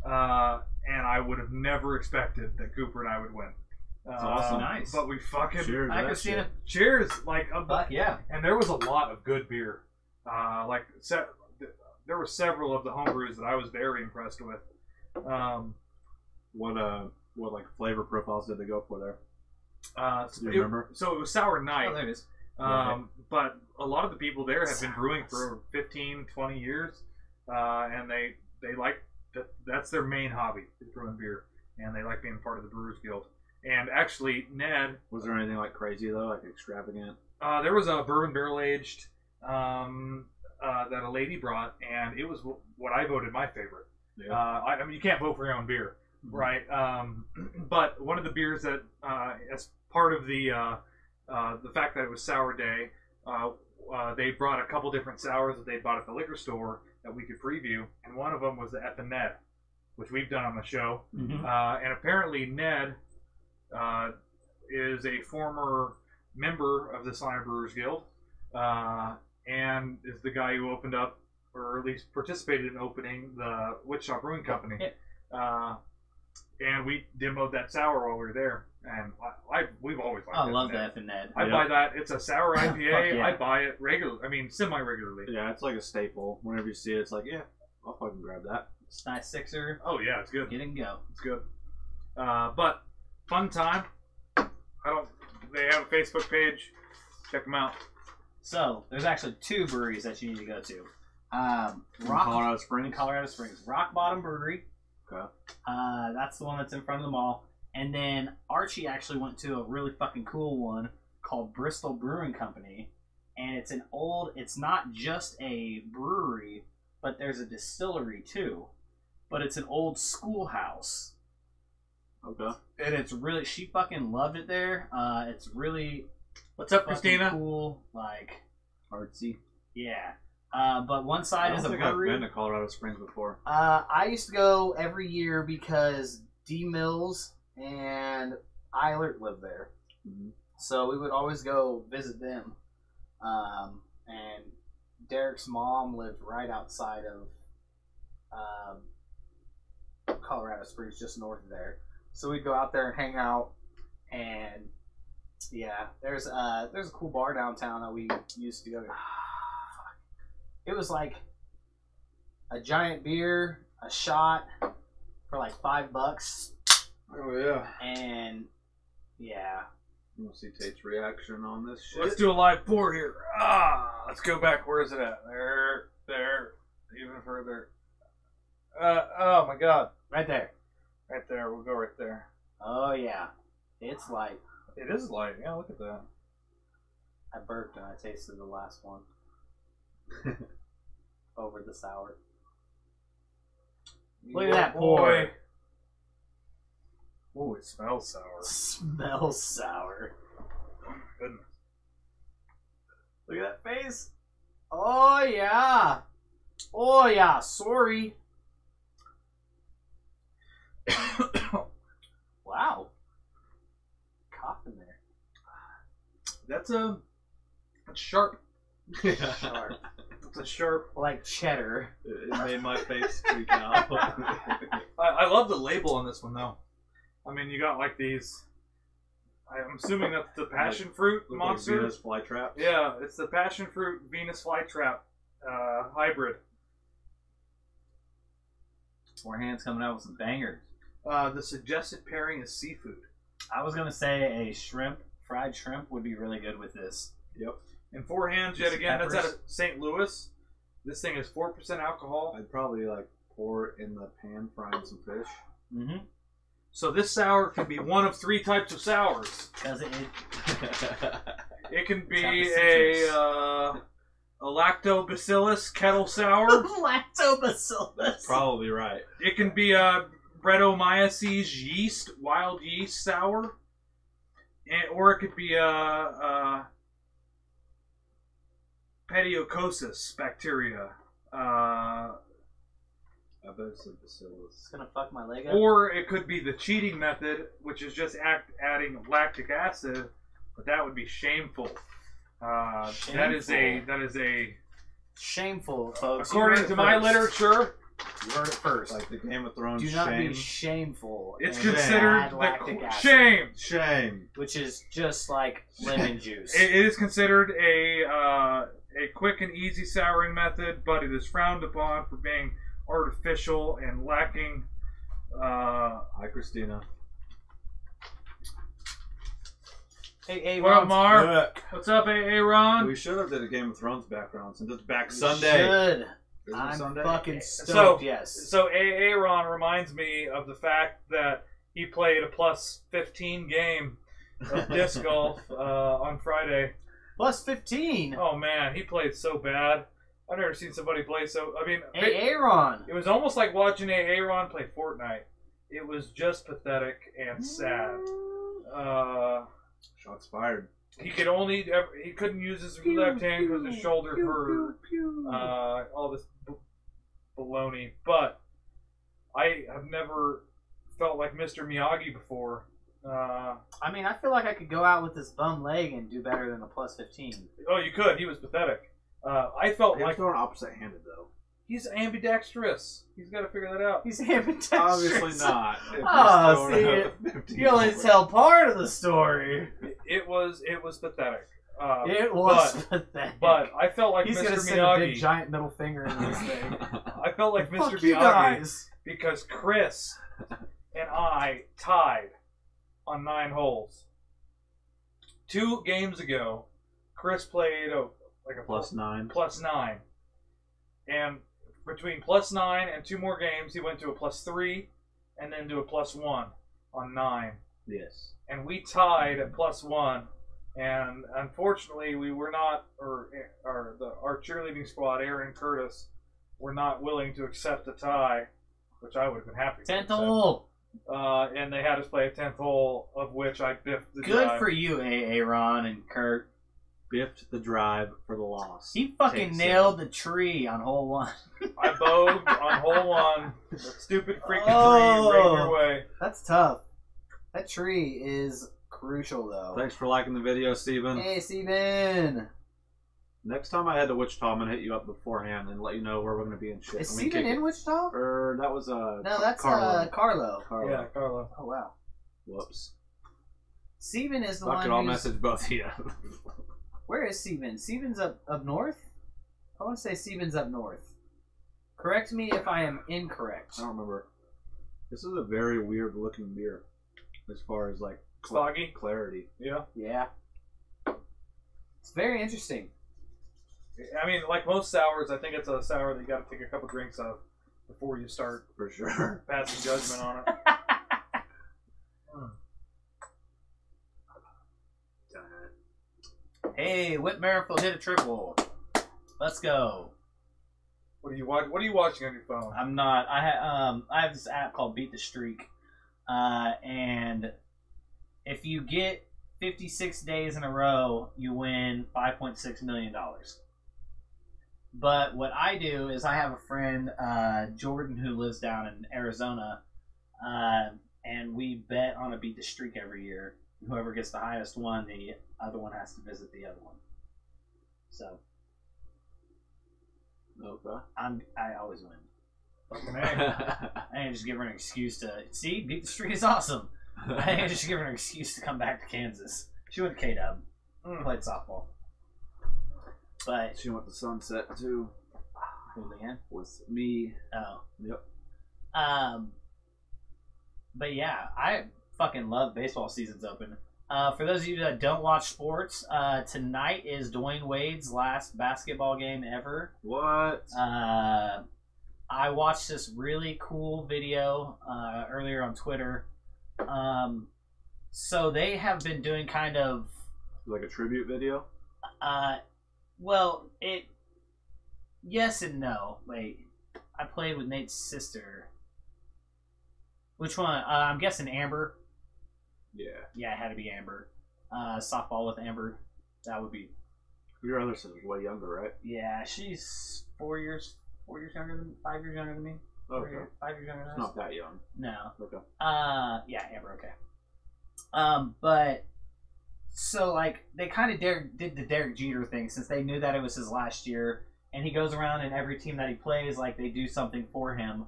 And I would have never expected that Cooper and I would win. That's awesome. Nice. But we fucking Cheers. I can see it. cheers. Fuck yeah. And there was a lot of good beer. There were several of the homebrews that I was very impressed with. What like flavor profiles did they go for there? Do you remember? So it was sour night. Oh, there it is. But a lot of the people there have been brewing for 15, 20 years, and they like that's their main hobby is brewing beer, and they like being part of the Brewers Guild. And actually, Ned, Was there anything like crazy though, like extravagant? there was a bourbon barrel aged that a lady brought, and it was what I voted my favorite. Yeah. I mean, you can't vote for your own beer, right? But one of the beers that, as part of the fact that it was sour day, they brought a couple different sours that they bought at the liquor store that we could preview, and one of them was the F and Ned, which we've done on the show. Mm-hmm. And apparently Ned is a former member of the Salina Brewers Guild, and is the guy who opened up, or at least participated in opening, the Wichita Brewing Company. And we demoed that sour while we were there, and we've always liked I it. love the F and Ned. I buy that. It's a sour IPA. yeah. I buy it semi-regularly. Yeah, it's like a staple. Whenever you see it, it's like, yeah, I'll fucking grab that. It's a nice sixer. Oh yeah, it's good. Get and go. It's good. But fun time. They have a Facebook page. Check them out. So there's actually 2 breweries that you need to go to. Colorado Springs. Colorado Springs. Rock Bottom Brewery. Okay. That's the one that's in front of the mall. And then Archie actually went to a really fucking cool one called Bristol Brewing Company. And it's not just a brewery, but there's a distillery too. But it's an old schoolhouse. Okay. And it's really, she fucking loved it there. It's really What's up, fucking Christina? cool. Like, Artsy. yeah. But one I side don't is a think I've brewery. been to Colorado Springs before. I used to go every year because D Mills and Eilert lived there. Mm-hmm. So we would always go visit them. And Derek's mom lived right outside of Colorado Springs, just north of there. So we'd go out there and hang out. And yeah, there's a cool bar downtown that we used to go to. It was like a giant beer, a shot for like $5. Oh yeah. And yeah. You want to see Tate's reaction on this shit? Let's do a live pour here. Let's go back. Where is it at? There, even further. Oh my God. Right there. Right there. We'll go right there. Oh yeah. It's like, It is light. Yeah, look at that. I burped and I tasted the last one. Over the sour. Look at that pour. Oh, it smells sour. Smells sour. Oh my goodness. Look at that face. Oh yeah. Oh yeah. Sorry. Wow. Cough in there. That's sharp. Sharp. It's a sharp. Like cheddar. It made my face freak out. I love the label on this one though. I mean, you got like these. I'm assuming that's the passion fruit Look monster. like Venus flytrap. Yeah, it's the passion fruit Venus flytrap hybrid. Four Hands coming out with some bangers. The suggested pairing is seafood. I was gonna say a fried shrimp would be really good with this. Yep. And Four Hands, yet again, that's out Peppers. of St. Louis. This thing is 4% alcohol. I'd probably like pour it in the pan, frying some fish. Mm-hmm. So this sour can be one of 3 types of sours. Does it? It can be Type of a lactobacillus kettle sour. Lactobacillus. Probably right. It can be a Brettanomyces wild yeast sour. Or it could be a pediocosis bacteria. I bet it's a bacillus. It's gonna fuck my leg up. Or it could be the cheating method, which is just adding lactic acid, but that would be shameful. That is a Shameful, folks. according to my literature, You heard it first. Like the Game of Thrones Do not shame. be shameful. it's and considered add lactic acid, shame. Shame. which is just like lemon juice. It is considered a quick and easy souring method, but it is frowned upon for being artificial and lacking. Hi, Christina. Hey, What up, Ron. Mar? Look, What's up, Aaron? we should have did a Game of Thrones background since it's back We Sunday. should. Is it I'm Sunday? fucking stoked. Yes. So Aaron reminds me of the fact that he played a plus 15 game of disc golf on Friday. Plus 15. Oh man, he played so bad. I've never seen somebody play so. I mean, Hey, Aaron. it was almost like watching Aaron play Fortnite. It was just pathetic and sad. Shots fired. He couldn't use his left hand because his shoulder hurt. All this baloney. But I have never felt like Mr. Miyagi before. I mean, I feel like I could go out with this bum leg and do better than a plus 15. Oh, you could. He was pathetic. I felt He was like throwing opposite-handed though. he's ambidextrous. He's got to figure that out. He's ambidextrous. Obviously not. If he's Oh, throwing see, a 15 you only over. tell part of the story. It was pathetic. It was pathetic. But I felt like He's Mr. gonna send a big Miyagi. giant middle finger in this thing. I felt like Mr. Fuck you Miyagi guys. because Chris and I tied on 9 holes. 2 games ago, Chris played like a Plus 9. +9. And between +9 and 2 more games, he went to a +3 and then to a +1 on 9. Yes. And we tied at +1. And unfortunately, we were not, our cheerleading squad, Aaron Curtis, were not willing to accept a tie, which I would have been happy to 10th accept. hole. And they had us play a 10th hole, of which I biffed the Good drive. for you, Aaron and Kurt. Biffed the drive for the loss. He fucking Take nailed 7. the tree on hole 1. I boged on hole 1. That stupid freaking Oh. tree ran your way. That's tough. That tree is crucial, though. Thanks for liking the video, Steven. Hey, Steven. Next time I head to Wichita, I'm gonna hit you up beforehand and let you know where we're gonna be in shit. Is And we Steven kick in Wichita? it. Or that was No, that's Carlo. Carlo. Carlo. Yeah, Carlo. Oh, wow. Whoops. Steven is the Fuck one it, I'll who's... message both of you. Where is Steven? Steven's up north? I want to say Steven's up north. Correct me if I am incorrect. I don't remember. This is a very weird looking beer, as far as like Foggy. clarity. Yeah. Yeah. It's very interesting. I mean, like most sours, I think it's a sour that you got to take a couple drinks of before you start For sure. passing judgment on it. Hey, Whit Merrifield hit a triple. Let's go. What are you watching on your phone? I'm not. I have this app called Beat the Streak, and if you get 56 days in a row, you win $5.6 million. But what I do is I have a friend, Jordan, who lives down in Arizona. And we bet on a beat the streak every year. Whoever gets the highest one, the other one has to visit the other one. So Okay. I always win. Fucking A. I ain't just give her an excuse to see beat the streak is awesome. I ain't just give her an excuse to come back to Kansas. She went to KW, played softball, but She went to Sunset too who, Leanne? with me. Oh, Yep. but yeah, I fucking love baseball season's open. For those of you that don't watch sports, tonight is Dwayne Wade's last basketball game ever. What? I watched this really cool video earlier on Twitter. So they have been doing kind of Like a tribute video? well, yes and no. Wait, I played with Nate's sister. Which one? I'm guessing Amber. Yeah. Yeah, it had to be Amber. Softball with Amber. That would be. Your other sister's way younger, right? Yeah, she's 5 years younger than me. Okay. 5 years younger than It's us. not that young. No. Okay. Yeah, Amber, okay. But so like they kind of did the Derek Jeter thing since they knew that it was his last year, and he goes around and every team that he plays, like they do something for him.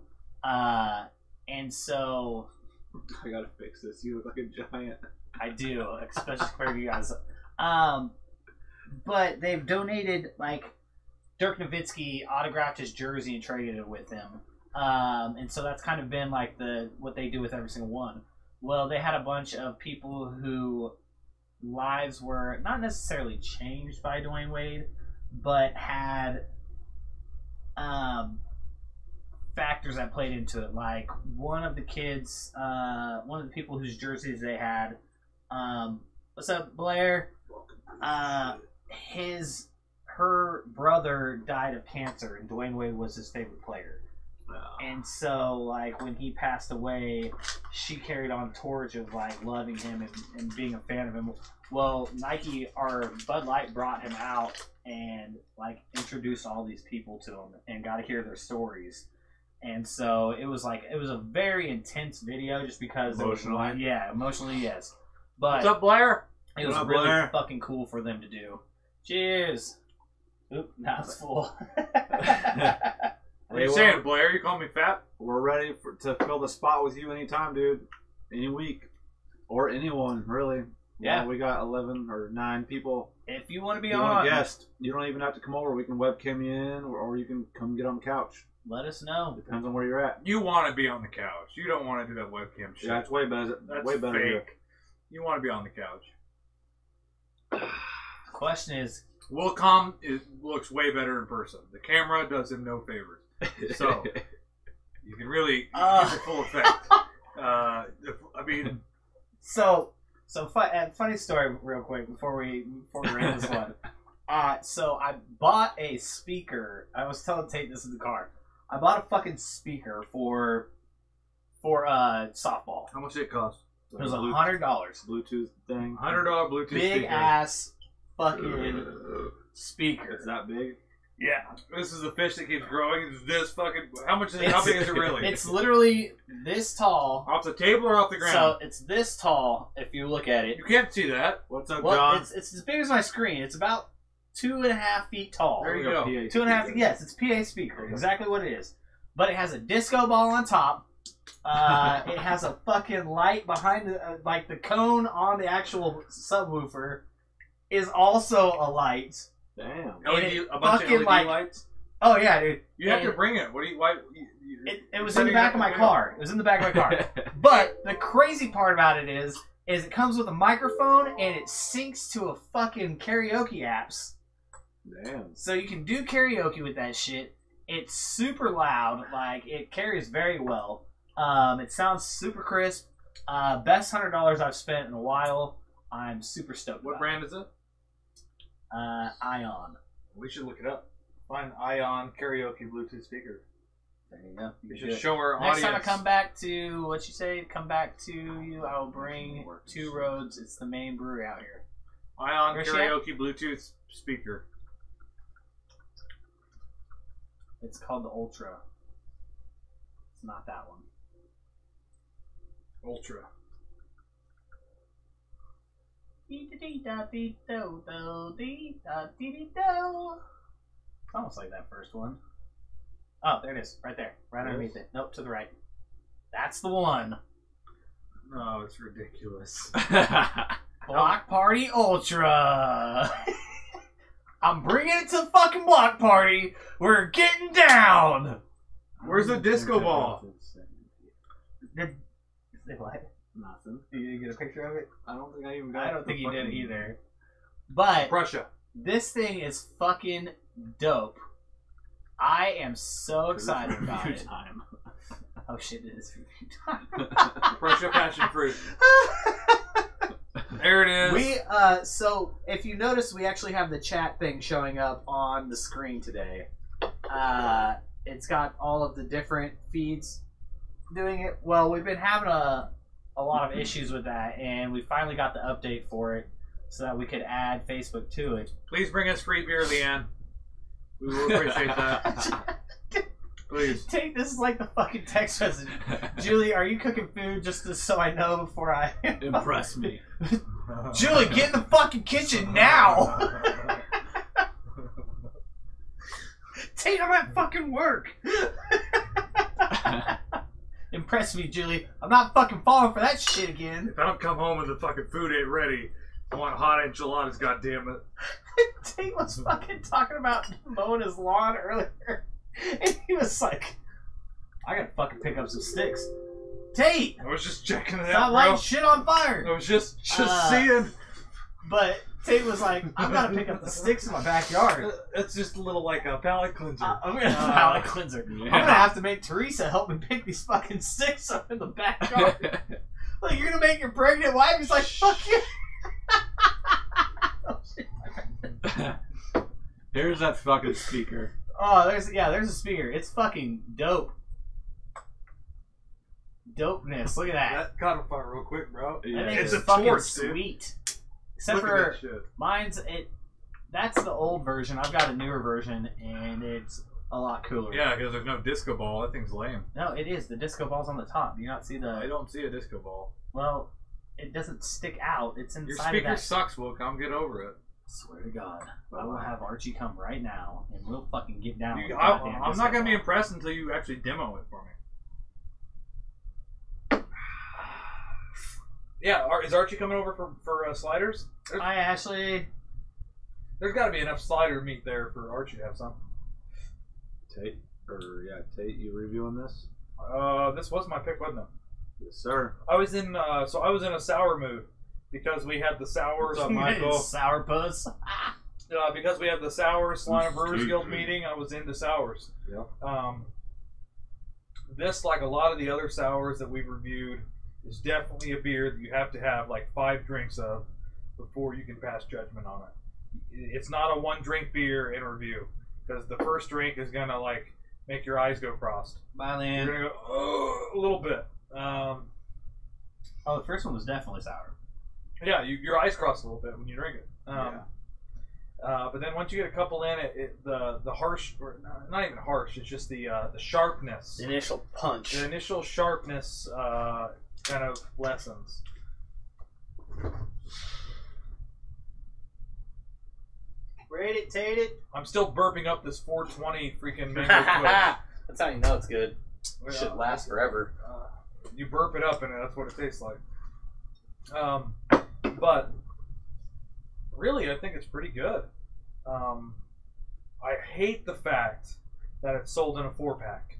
And so I gotta fix this. You look like a giant. I do, especially for you guys. But they've donated, like, Dirk Nowitzki autographed his jersey and traded it with him. And so that's kind of been like what they do with every single one. Well, they had a bunch of people who lives were not necessarily changed by Dwayne Wade, but had factors that played into it. Like one of the kids, one of the people whose jerseys they had, what's up, Blair? Her brother died of cancer, and Dwayne Wade was his favorite player. And so, like, when he passed away, she carried on a torch of, like, loving him and being a fan of him. Well, Nike or Bud Light brought him out and, like, introduced all these people to him and got to hear their stories. And so it was a very intense video just because Emotionally? Emotionally, yes. But What's up, Blair? it was What up, really Blair? fucking cool for them to do. Cheers. Oop, now it's full. What are you Hey, saying, well, Blair? You call me fat? We're ready to fill the spot with you anytime, dude. Any week. Or anyone, really. Yeah. Well, we got 11 or 9 people. If you want to be If you want on, a guest, you don't even have to come over. We can webcam you in, or you can come get on the couch. let us know. Depends on where you're at. You want to be on the couch. You don't want to do that webcam shit. Yeah, it's way better. That's way better. here. fake. You want to be on the couch. The question is, Willcom looks way better in person. The camera does him no favors. So, you can really get the full effect. I mean, funny story, real quick before we end this one. So I bought a speaker. I was telling Tate this in the car. I bought a fucking speaker for softball. how much did it cost? It was $100. Bluetooth thing. $100 Bluetooth Big speaker. ass fucking speaker. It's that big. Yeah, this is the fish that keeps growing. It's this fucking. How much is it? How big is it really? It's literally this tall. Off the table or off the ground? So it's this tall if you look at it. You can't see that. What's up, Well, John? it's as big as my screen. It's about 2.5 feet tall. There you go. 2.5. Yes, it's PA speaker. Exactly what it is. But it has a disco ball on top. It has a fucking light behind the like the cone on the actual subwoofer is also a light. Damn. LED, a bunch of fucking, LED like- lights. Oh yeah, dude. You have And to bring it. What do you? Why? It was in the back of my car. It was in the back of my car. But the crazy part about it is it comes with a microphone and it syncs to a fucking karaoke apps. Damn. So you can do karaoke with that shit. It's super loud. Like, it carries very well. It sounds super crisp. Best $100 I've spent in a while. I'm super stoked What about brand is it? it. Ion. We should look it up. Find Ion karaoke Bluetooth speaker. There you go. We You should do it. show our Next audience. time I come back to, what you say, come back to you, I will bring Two Roads. It's the main brewery out here. Ion Where's she karaoke Bluetooth speaker. It's called the Ultra. It's not that one. Ultra. Almost like that first one. Oh, there it is. Right there. Right underneath it. Nope, to the right. That's the one. No, it's ridiculous. Block Party Ultra. I'm bringing it to the fucking block party. We're getting down. Where's the disco ball? Say what? Nothing. You didn't get a picture of it? I don't think I even got. I don't think you did either. But Prussia. this thing is fucking dope. I am so excited about it. Time. Oh shit, it is review time. Prussia passion fruit. There it is. We so if you notice, we actually have the chat thing showing up on the screen today. It's got all of the different feeds doing it. Well, we've been having a lot of issues with that, and we finally got the update for it so that we could add Facebook to it. Please bring us free beer, Leanne. We will appreciate that. Please. Take this is like the fucking text message. Julie, are you cooking food just so I know before I Impress me. Julie, get in the fucking kitchen now. Tate, I'm at fucking work. Impress me, Julie. I'm not fucking falling for that shit again. If I don't come home and the fucking food ain't ready, I want hot enchiladas, goddammit. Tate was fucking talking about mowing his lawn earlier. And he was like, I gotta fucking pick up some sticks. Tate! I was just checking it Stop out, lighting bro. shit on fire! I was just seeing. But Tate was like, I've gotta pick up the sticks in my backyard. It's just a little like a palate cleanser. I'm gonna palate cleanser. Yeah. I'm gonna have to make Teresa help me pick these fucking sticks up in the backyard. Like, you're gonna make your pregnant wife? He's like, fuck you. Oh, shit. Here's that fucking speaker. Oh, there's a speaker. It's fucking dope. Dopeness. Look at that. That caught on fire real quick, bro. I Yeah. think It's it's a fucking torch, dude. sweet. Except Look at for that shit. mine's that's the old version. I've got a newer version and it's a lot cooler. Yeah, because there's no disco ball. That thing's lame. No, it is. The disco ball's on the top. Do you not see I the don't see a disco ball. well, it doesn't stick out. It's inside Your of speaker that. sucks, Will. Come get over it. Swear to God. I will have Archie come right now and we'll fucking get down with the I'm goddamn not disco going to be ball. impressed until you actually demo it for me. Yeah, is Archie coming over for sliders? I actually There's got to be enough slider meat there for Archie to have some. Tate, Tate, you reviewing this? This was my pick, wasn't it? Yes, sir. I was in a sour mood because we had the sours. What's up, Michael? Sourpuss. Because we had the sours Line of Brewers Guild meeting, I was into sours. Yep. This, like a lot of the other sours that we've reviewed, is definitely a beer that you have to have like 5 drinks of before you can pass judgment on it. It's not a 1-drink beer in review because the first drink is gonna like make your eyes go crossed. Bye, You're Lynn. gonna go a little bit. Oh, the first one was definitely sour. Yeah, your eyes cross a little bit when you drink it. Yeah. But then once you get a couple in, the harsh, or not even harsh, it's just the sharpness. The initial punch. The initial sharpness kind of lessens. Rate it, Tate it. I'm still burping up this 420 freaking mango Kush. That's how you know it's good. It Yeah. should last forever. You burp it up and that's what it tastes like. But really, I think it's pretty good. I hate the fact that it's sold in a 4-pack.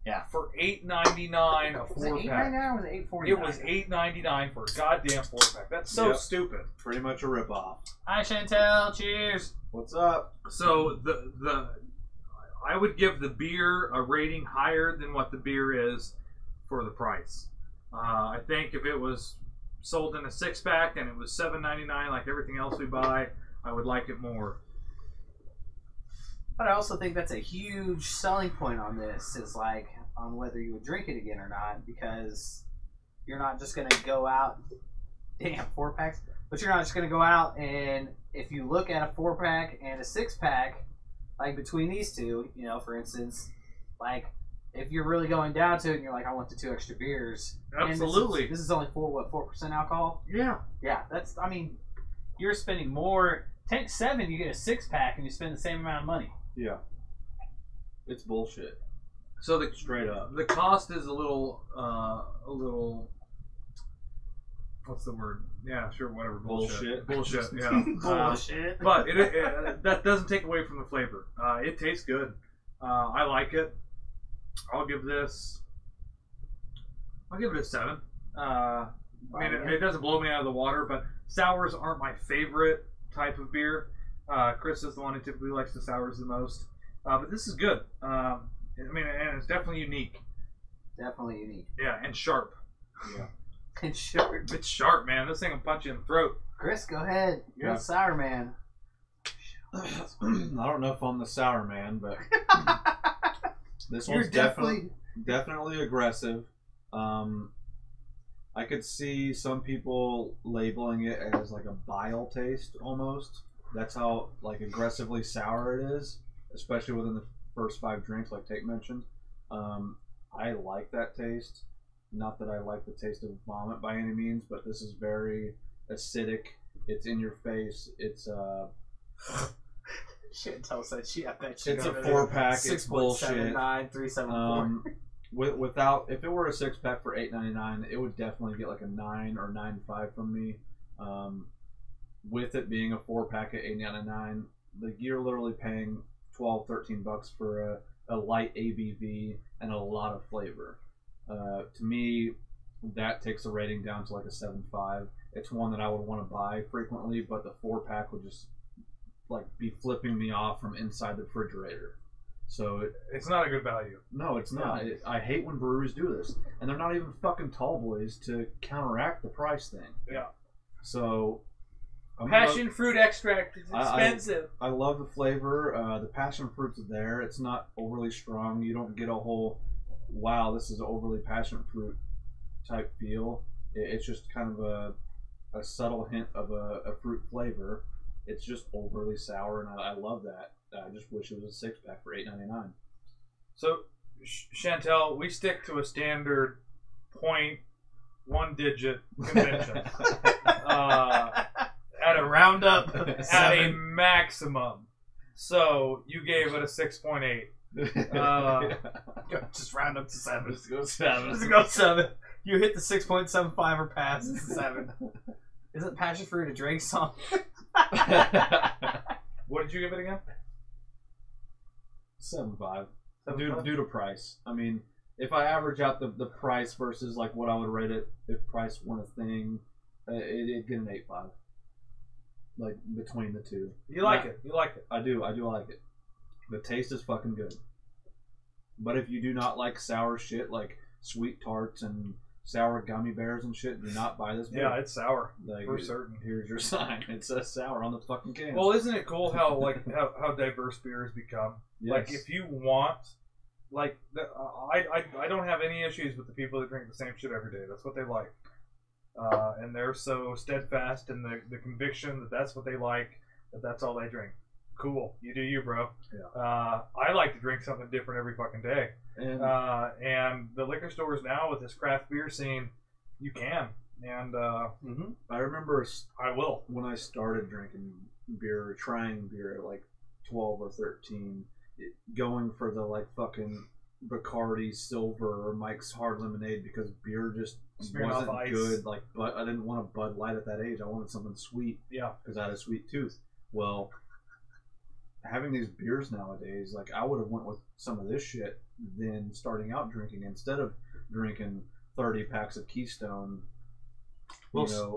Yeah. For $8.99 a Was it 4-pack. $8.99 or was it $8.49? It was $8.99 for a goddamn 4-pack. That's so Yep. stupid. Pretty much a ripoff. Hi, Chantel. Cheers. What's up? So I would give the beer a rating higher than what the beer is for the price. I think if it was sold in a 6-pack and it was $7.99 like everything else we buy, I would like it more. But I also think that's a huge selling point on this is like on whether you would drink it again or not, because you're not just going to go out, 4-packs, but you're not just going to go out and if you look at a 4-pack and a 6-pack, like between these two, you know, for instance, like if you're really going down to it and you're like, I want the 2 extra beers. Absolutely. And this is only 4% alcohol? Yeah. Yeah, that's, I mean, you're spending more. Tank 7, you get a 6-pack and you spend the same amount of money. Yeah. It's bullshit. So the Straight up. the cost is a little, what's the word? Yeah, sure, whatever. Bullshit. Yeah. Bullshit. But that doesn't take away from the flavor. It tastes good. I like it. I'll give it a 7. I mean, it doesn't blow me out of the water, but sours aren't my favorite type of beer. Chris is the one who typically likes the sours the most. But this is good. I mean, and it's definitely unique. Definitely unique. Yeah, and sharp. Yeah. And sharp. It's sharp, man. This thing will punch you in the throat. Chris, go ahead. You're Yeah. a sour man. I don't know if I'm the sour man, but this You're one's definitely aggressive. I could see some people labeling it as like a bile taste almost. That's how like aggressively sour it is, especially within the first 5 drinks, like Tate mentioned. I like that taste. Not that I like the taste of vomit by any means, but this is very acidic. It's in your face. It's Chantel said she. I bet it's a 4-pack. It's bullshit. 6.79, 374. Without, if it were a 6-pack for $8.99, it would definitely get like a 9 or 9.5 from me. With it being a 4-pack at $8.99, you're literally paying $12-13 for a light ABV and a lot of flavor. To me, that takes the rating down to like a 7.5. It's one that I would want to buy frequently, but the 4-pack would just like be flipping me off from inside the refrigerator. So It's not a good value. no, it's not. I hate when breweries do this, and they're not even fucking tall boys to counteract the price thing. Yeah. So Passion fruit extract is expensive. I love the flavor. The passion fruit's there. It's not overly strong. You don't get a whole, wow, this is overly passion fruit type feel. It's just kind of a subtle hint of a fruit flavor. It's just overly sour, and I love that. I just wish it was a 6-pack for $8.99. So, Chantel, we stick to a standard 0.1-digit convention. At a roundup, at a maximum. So, you gave it a 6.8. Just round up to 7. Let's go 7. Let's go 7. You hit the 6.75 or pass. It's a 7. Isn't passion fruit a Drake song? What did you give it again? 7.5. 7.5? Due to price. I mean, if I average out the price versus like what I would rate it if price weren't a thing, it'd get an 8.5. Like between the two. You like it. You like it. I do like it. The taste is fucking good. But if you do not like sour shit like sweet tarts and sour gummy bears and shit, do not buy this beer. Yeah, it's sour. Like, for certain. Here's your sign. It says sour on the fucking can. Well, isn't it cool how how diverse beer has become? Yes. Like if you want, like I don't have any issues with the people that drink the same shit every day. That's what they like, and they're so steadfast in the conviction that that's what they like, that's all they drink. Cool, you do you, bro. Yeah. I like to drink something different every fucking day, And and the liquor stores now with this craft beer scene, you can, and I remember I will. when I started drinking beer, or trying beer at like 12 or 13, going for the like fucking Bacardi Silver or Mike's Hard Lemonade because beer just Smearing off wasn't ice. good. Like, but I didn't want a Bud Light at that age. I wanted something sweet Yeah. because I had a sweet tooth. Well, having these beers nowadays, like I would have went with some of this shit than starting out drinking instead of drinking 30 packs of Keystone,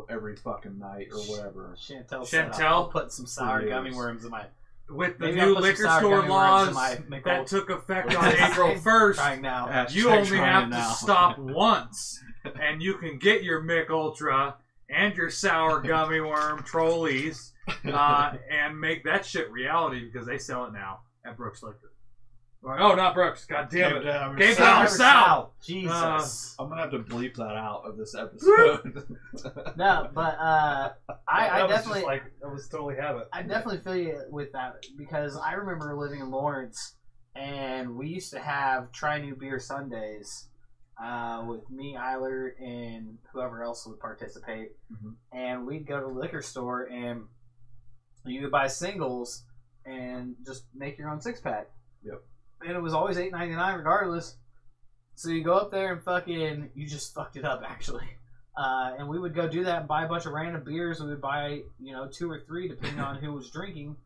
every fucking night or whatever. Chantel Chantel? said I'll put some sour Years. gummy worms in my... With the Maybe I'll new put some liquor sour store gummy worms in laws my that Michelob. took effect on April 1st, Trying now. Hashtag you only trying have to now. stop once, and you can get your Mick Ultra and your sour gummy worm trolleys, and make that shit reality because they sell it now at Brooks Liquor. Oh, not Brooks. God damn it. Cape Town South. Jesus. I'm gonna have to bleep that out of this episode. No, but I That was definitely... just like, that was totally habit. I definitely feel you with that because I remember living in Lawrence and we used to have try new beer Sundays with me, Eiler, and whoever else would participate. Mm-hmm. And we'd go to the liquor store and you could buy singles and just make your own 6-pack. Yep. And it was always $8.99 regardless. So you go up there and you just fucked it up actually. And we would go do that and buy a bunch of random beers. We would buy, 2 or 3 depending on who was drinking.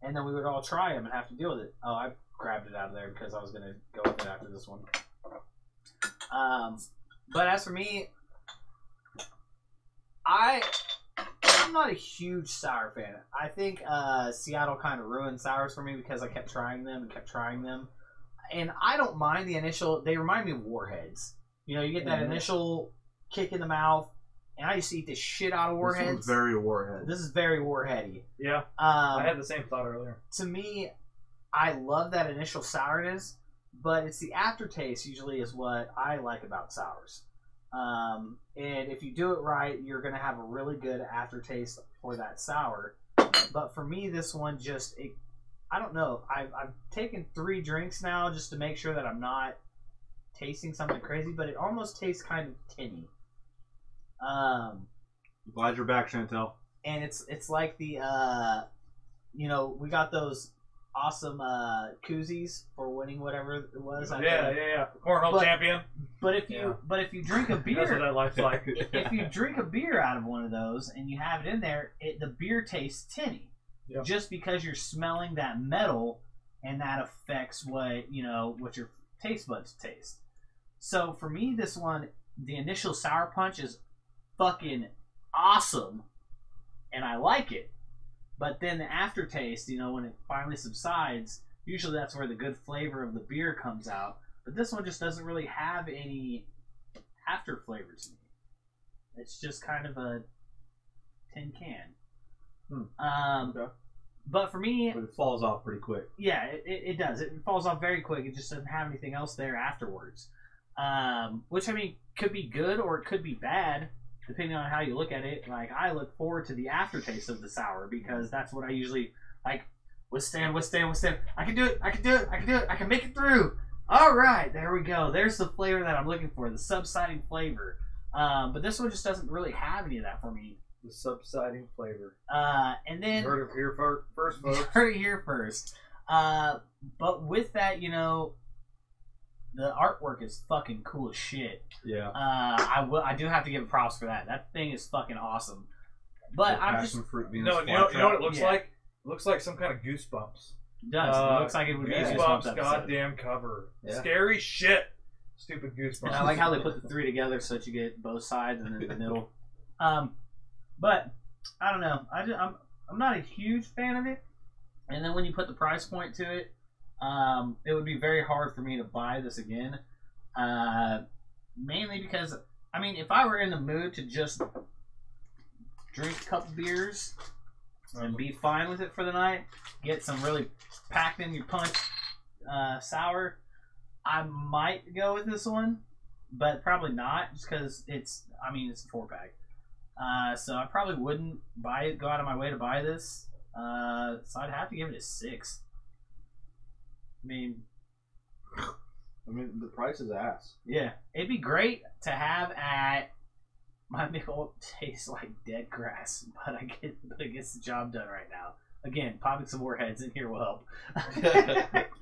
And then we would all try them and have to deal with it. Oh, I grabbed it out of there because I was going to go with it after this one. But as for me, I'm not a huge sour fan. I think Seattle kind of ruined sours for me because I kept trying them. And I don't mind the initial. They remind me of Warheads. You get that initial kick in the mouth, and I used to eat the shit out of Warheads. This one's very Warhead. This is very Warheady. Yeah, I had the same thought earlier. To me, I love that initial sourness, but it's the aftertaste usually is what I like about sours. And if you do it right, you're going to have a really good aftertaste for that sour. But for me, this one I don't know. I've taken 3 drinks now just to make sure that I'm not tasting something crazy, but it almost tastes kind of tinny. Glad you're back, Chantel. And it's like the we got those awesome koozies for winning whatever it was. Yeah. Cornhole champion. But if you drink a beer, that's what that life's like. If you drink a beer out of one of those and you have it in there, the beer tastes tinny. Yep. Just because you're smelling that metal, and that affects what your taste buds taste. So for me, this one, the initial sour punch is fucking awesome, and I like it. But then the aftertaste, when it finally subsides, usually that's where the good flavor of the beer comes out. But this one just doesn't really have any after flavor to me. It's just kind of a tin can. Okay. But for me, But it falls off pretty quick. yeah, it does. It falls off very quick. It just doesn't have anything else there afterwards. Which, could be good or it could be bad, depending on how you look at it. Like, I look forward to the aftertaste of the sour because that's what I usually, withstand. I can do it. I can make it through. All right, there we go. There's the flavor that I'm looking for, the subsiding flavor. But this one just doesn't really have any of that for me. The subsiding flavor. And then... You heard it here first, folks. Heard it here first. But with that, the artwork is fucking cool as shit. Yeah. I do have to give props for that. That thing is fucking awesome. But I'm just... Fruit beans, No, you know what it looks Yeah. like? It looks like some kind of Goosebumps. It does. It looks like it would be a Goosebumps episode. Goddamn cover. Yeah. Scary shit. Stupid Goosebumps. And I like how they put the 3 together so that you get both sides and then the middle. But I don't know. I'm not a huge fan of it. And then when you put the price point to it, it would be very hard for me to buy this again. Mainly because, if I were in the mood to just drink a couple beers and be fine with it for the night, get some really packed in your punch sour, I might go with this one, but probably not, just because it's a 4-pack. So I probably wouldn't go out of my way to buy this. So I'd have to give it a 6. the price is ass. Yeah, it'd be great to have at my meal. Tastes like dead grass, but it gets the job done right now. Again, popping some more heads in here will help.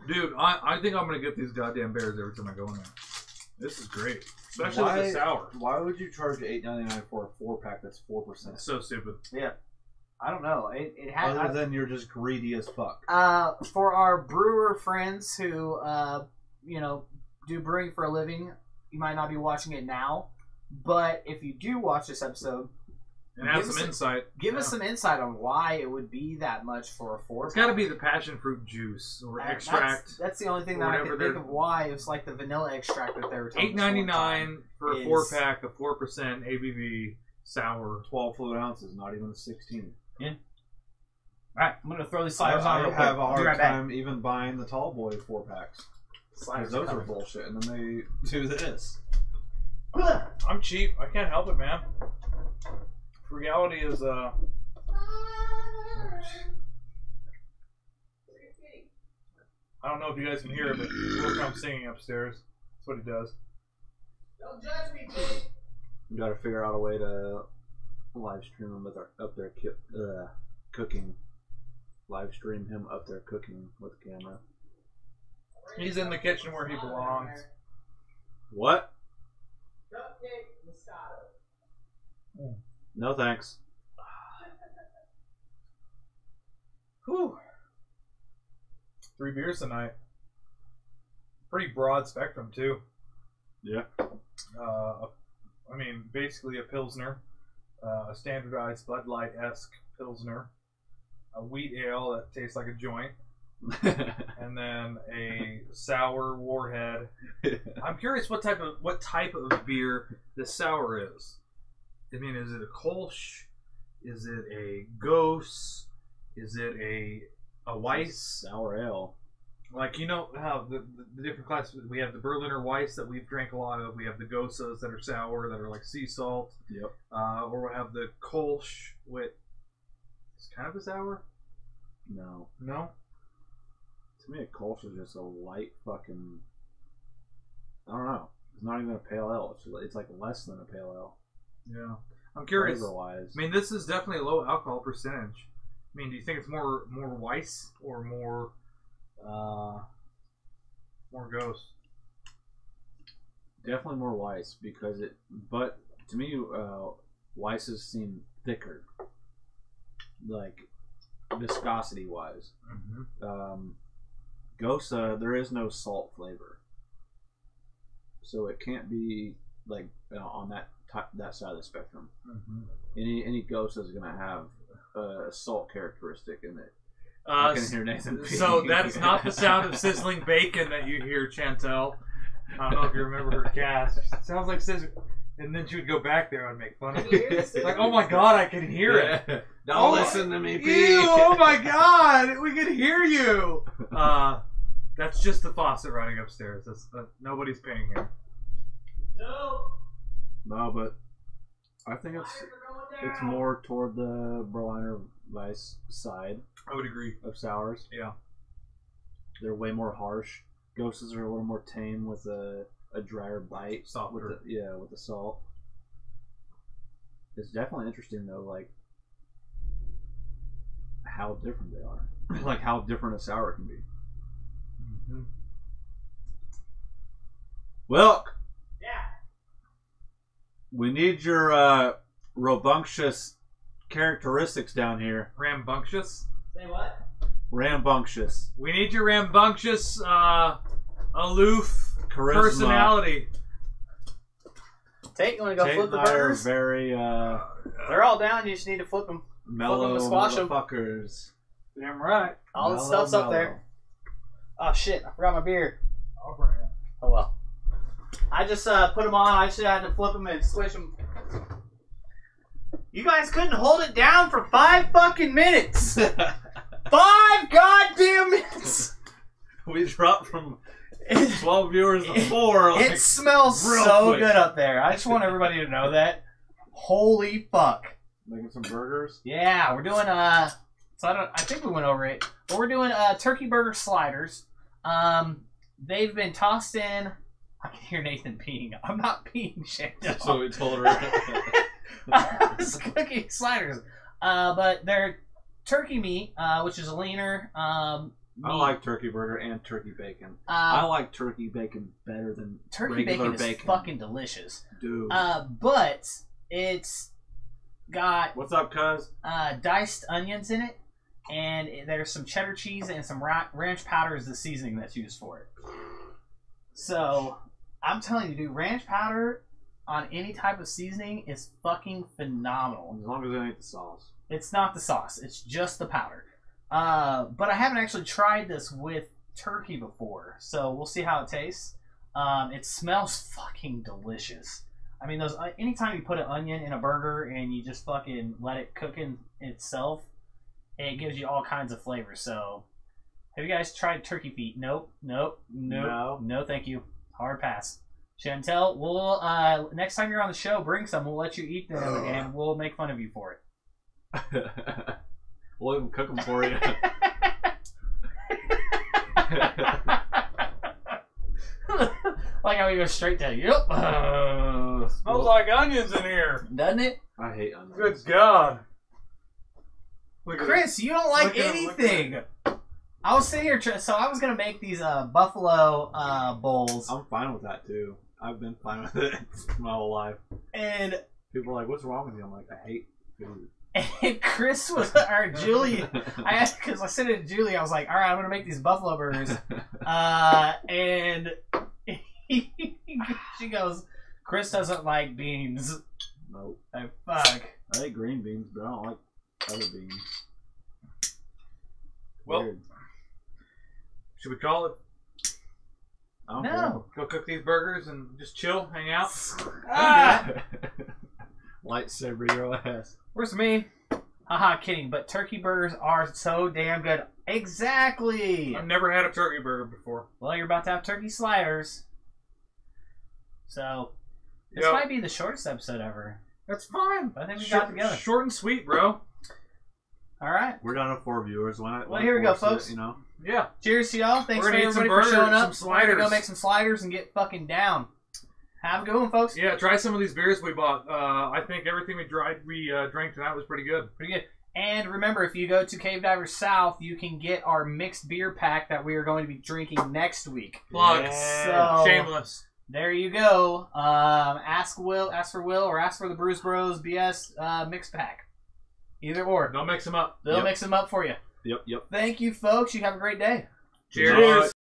Dude, I think I'm going to get these goddamn bears every time I go in there. This is great. Especially with the sour. Why would you charge $8.99 for a 4-pack that's 4%? It's so stupid. Yeah. I don't know. It has. Other than you're just greedy as fuck. For our brewer friends who, do brewing for a living, you might not be watching it now, but if you do watch this episode, and have some insight. Give us some insight on why it would be that much for a 4-pack. It's got to be the passion fruit juice or extract. That's the only thing that I can think of why it's like the vanilla extract that they were talking about. $8.99 for a 4-pack of 4% ABV sour. 12 fluid ounces, not even a 16. Yeah. Alright, I'm going to throw these sliders on. I have a hard time even buying the tall boy 4-packs. Sliders those are bullshit, and then they do this. I'm cheap. I can't help it, man. Frugality is I I don't know if you guys can hear it, but Will comes singing upstairs. That's what he does. Don't judge me, kid. We gotta figure out a way to live stream him with up there cooking. Live stream him up there cooking with the camera. He's in the kitchen where he belongs. What? Cupcake Moscato. No thanks. Whew. 3 beers tonight. Pretty broad spectrum too. Yeah. I mean, basically a Pilsner, a standardized Bud Light-esque Pilsner, a wheat ale that tastes like a joint, and then a sour Warhead. I'm curious what type of beer the sour is. I mean, is it a Kolsch? Is it a Gose? Is it a Weiss? Sour ale. Like, you know how the different classes, we have the Berliner Weiss that we've drank a lot of. We have the Gosas that are sour, that are like sea salt. Yep. Or we have the Kolsch, with it's kind of a sour. No. No. To me, a Kolsch is just a light fucking. I don't know. It's not even a pale ale. It's like less than a pale ale. Yeah. I'm curious. Flavor-wise. I mean, this is definitely a low alcohol percentage. I mean, do you think it's more Weiss or more Ghost? Definitely more Weiss because it. But to me, Weisses seem thicker, like viscosity wise. Mm-hmm. Gosa, there is no salt flavor, so it can't be like on that side of the spectrum. Mm-hmm. Any Gosa is gonna have a salt characteristic in it. I can hear Nathan. So that is not the sound of sizzling bacon that you hear, Chantel. I don't know if you remember her cast. It sounds like sizzling. And then she would go back there and make fun of it. Like, oh my god, I can hear it. Don't listen to me, Pete. Ew, oh my god, we can hear you. That's just the faucet running upstairs. Nobody's paying here. No, but I think it's more toward the Berliner Weiss side. I would agree. Of sours. Yeah. They're way more harsh. Ghostes are a little more tame with a drier bite. Softer. With the salt. It's definitely interesting though, like how different they are. Like how different a sour can be. Mm-hmm. Wilk! Yeah. We need your rambunctious characteristics down here. Rambunctious? Say what? Rambunctious. We need your rambunctious, aloof Charisma. personality. Tate, you want to go flip the and I are burgers? very They're all down. You just need to flip them. mellow to squash 'em. motherfuckers. Damn right. All the Mellow, stuff's up mellow. there. Oh shit! I forgot my beer. I'll bring it. Oh well. I just put them on. I should have had to flip them and squish them. You guys couldn't hold it down for 5 fucking minutes. 5 goddamn minutes. We dropped from 12 viewers to 4. Like, It smells real so quick. good up there. I just want everybody to know that. Holy fuck. Making some burgers. Yeah, we're doing I think we went over it. But we're doing turkey burger sliders. They've been tossed in. I can hear Nathan peeing. I'm not peeing, shit. That's what we told her. I was cooking sliders. But they're turkey meat, which is leaner. I like turkey burger and turkey bacon. I like turkey bacon better than turkey regular bacon is fucking delicious. Dude. But it's got What's up, cuz? diced onions in it, and there's some cheddar cheese and some ranch powder is the seasoning that's used for it. So I'm telling you, dude, ranch powder on any type of seasoning is fucking phenomenal. As long as it ain't the sauce. It's not the sauce; it's just the powder. But I haven't actually tried this with turkey before, so we'll see how it tastes. It smells fucking delicious. I mean, those anytime you put an onion in a burger and you just fucking let it cook in itself, it gives you all kinds of flavors. So, have you guys tried turkey feet? Nope. No, thank you. Hard pass. Chantel, we'll next time you're on the show, bring some. We'll let you eat them, and we'll make fun of you for it. We'll even cook them for you. Like how we go straight to yep. Smells like onions in here. Doesn't it? I hate onions. Good God. Look at Chris, you don't like Look at him, anything. I was sitting here, so I was gonna make these buffalo bowls, I'm fine with that too. I've been fine with it my whole life. and People are like, "What's wrong with you?" I'm like, "I hate food." and Chris was or Julie. I asked because I said it to Julie. I was like, "All right, I'm gonna make these buffalo burgers," and she goes, "Chris doesn't like beans." Nope. Like, fuck. I hate green beans, but I don't like other beans. Well, Weird. Should we call it? I don't No. Go cook these burgers and just chill, hang out? care. Lightsaber your ass. Where's me? Haha, kidding. But turkey burgers are so damn good. Exactly. I've never had a turkey burger before. Well, you're about to have turkey sliders. So, this Yep. might be the shortest episode ever. That's fine. But I think we got together. Short and sweet, bro. All right. We're down to 4 viewers. Why not? Well, here we go, force it, folks. You know. Yeah. Cheers to y'all. Thanks We're for gonna eat some everybody for showing burgers, up. some We're gonna go sliders. make some sliders and get fucking down. Have a good one, folks. Yeah, try some of these beers we bought. I think everything we drank tonight was pretty good. Pretty good. And remember, if you go to Cave Divers South, you can get our mixed beer pack that we are going to be drinking next week. Plugs. So- Shameless. There you go. Ask for Will, or ask for the Brews Bros BS mix pack. Either or. Don't mix them up. They'll Yep. mix them up for you. Yep. Thank you, folks. You have a great day. Cheers.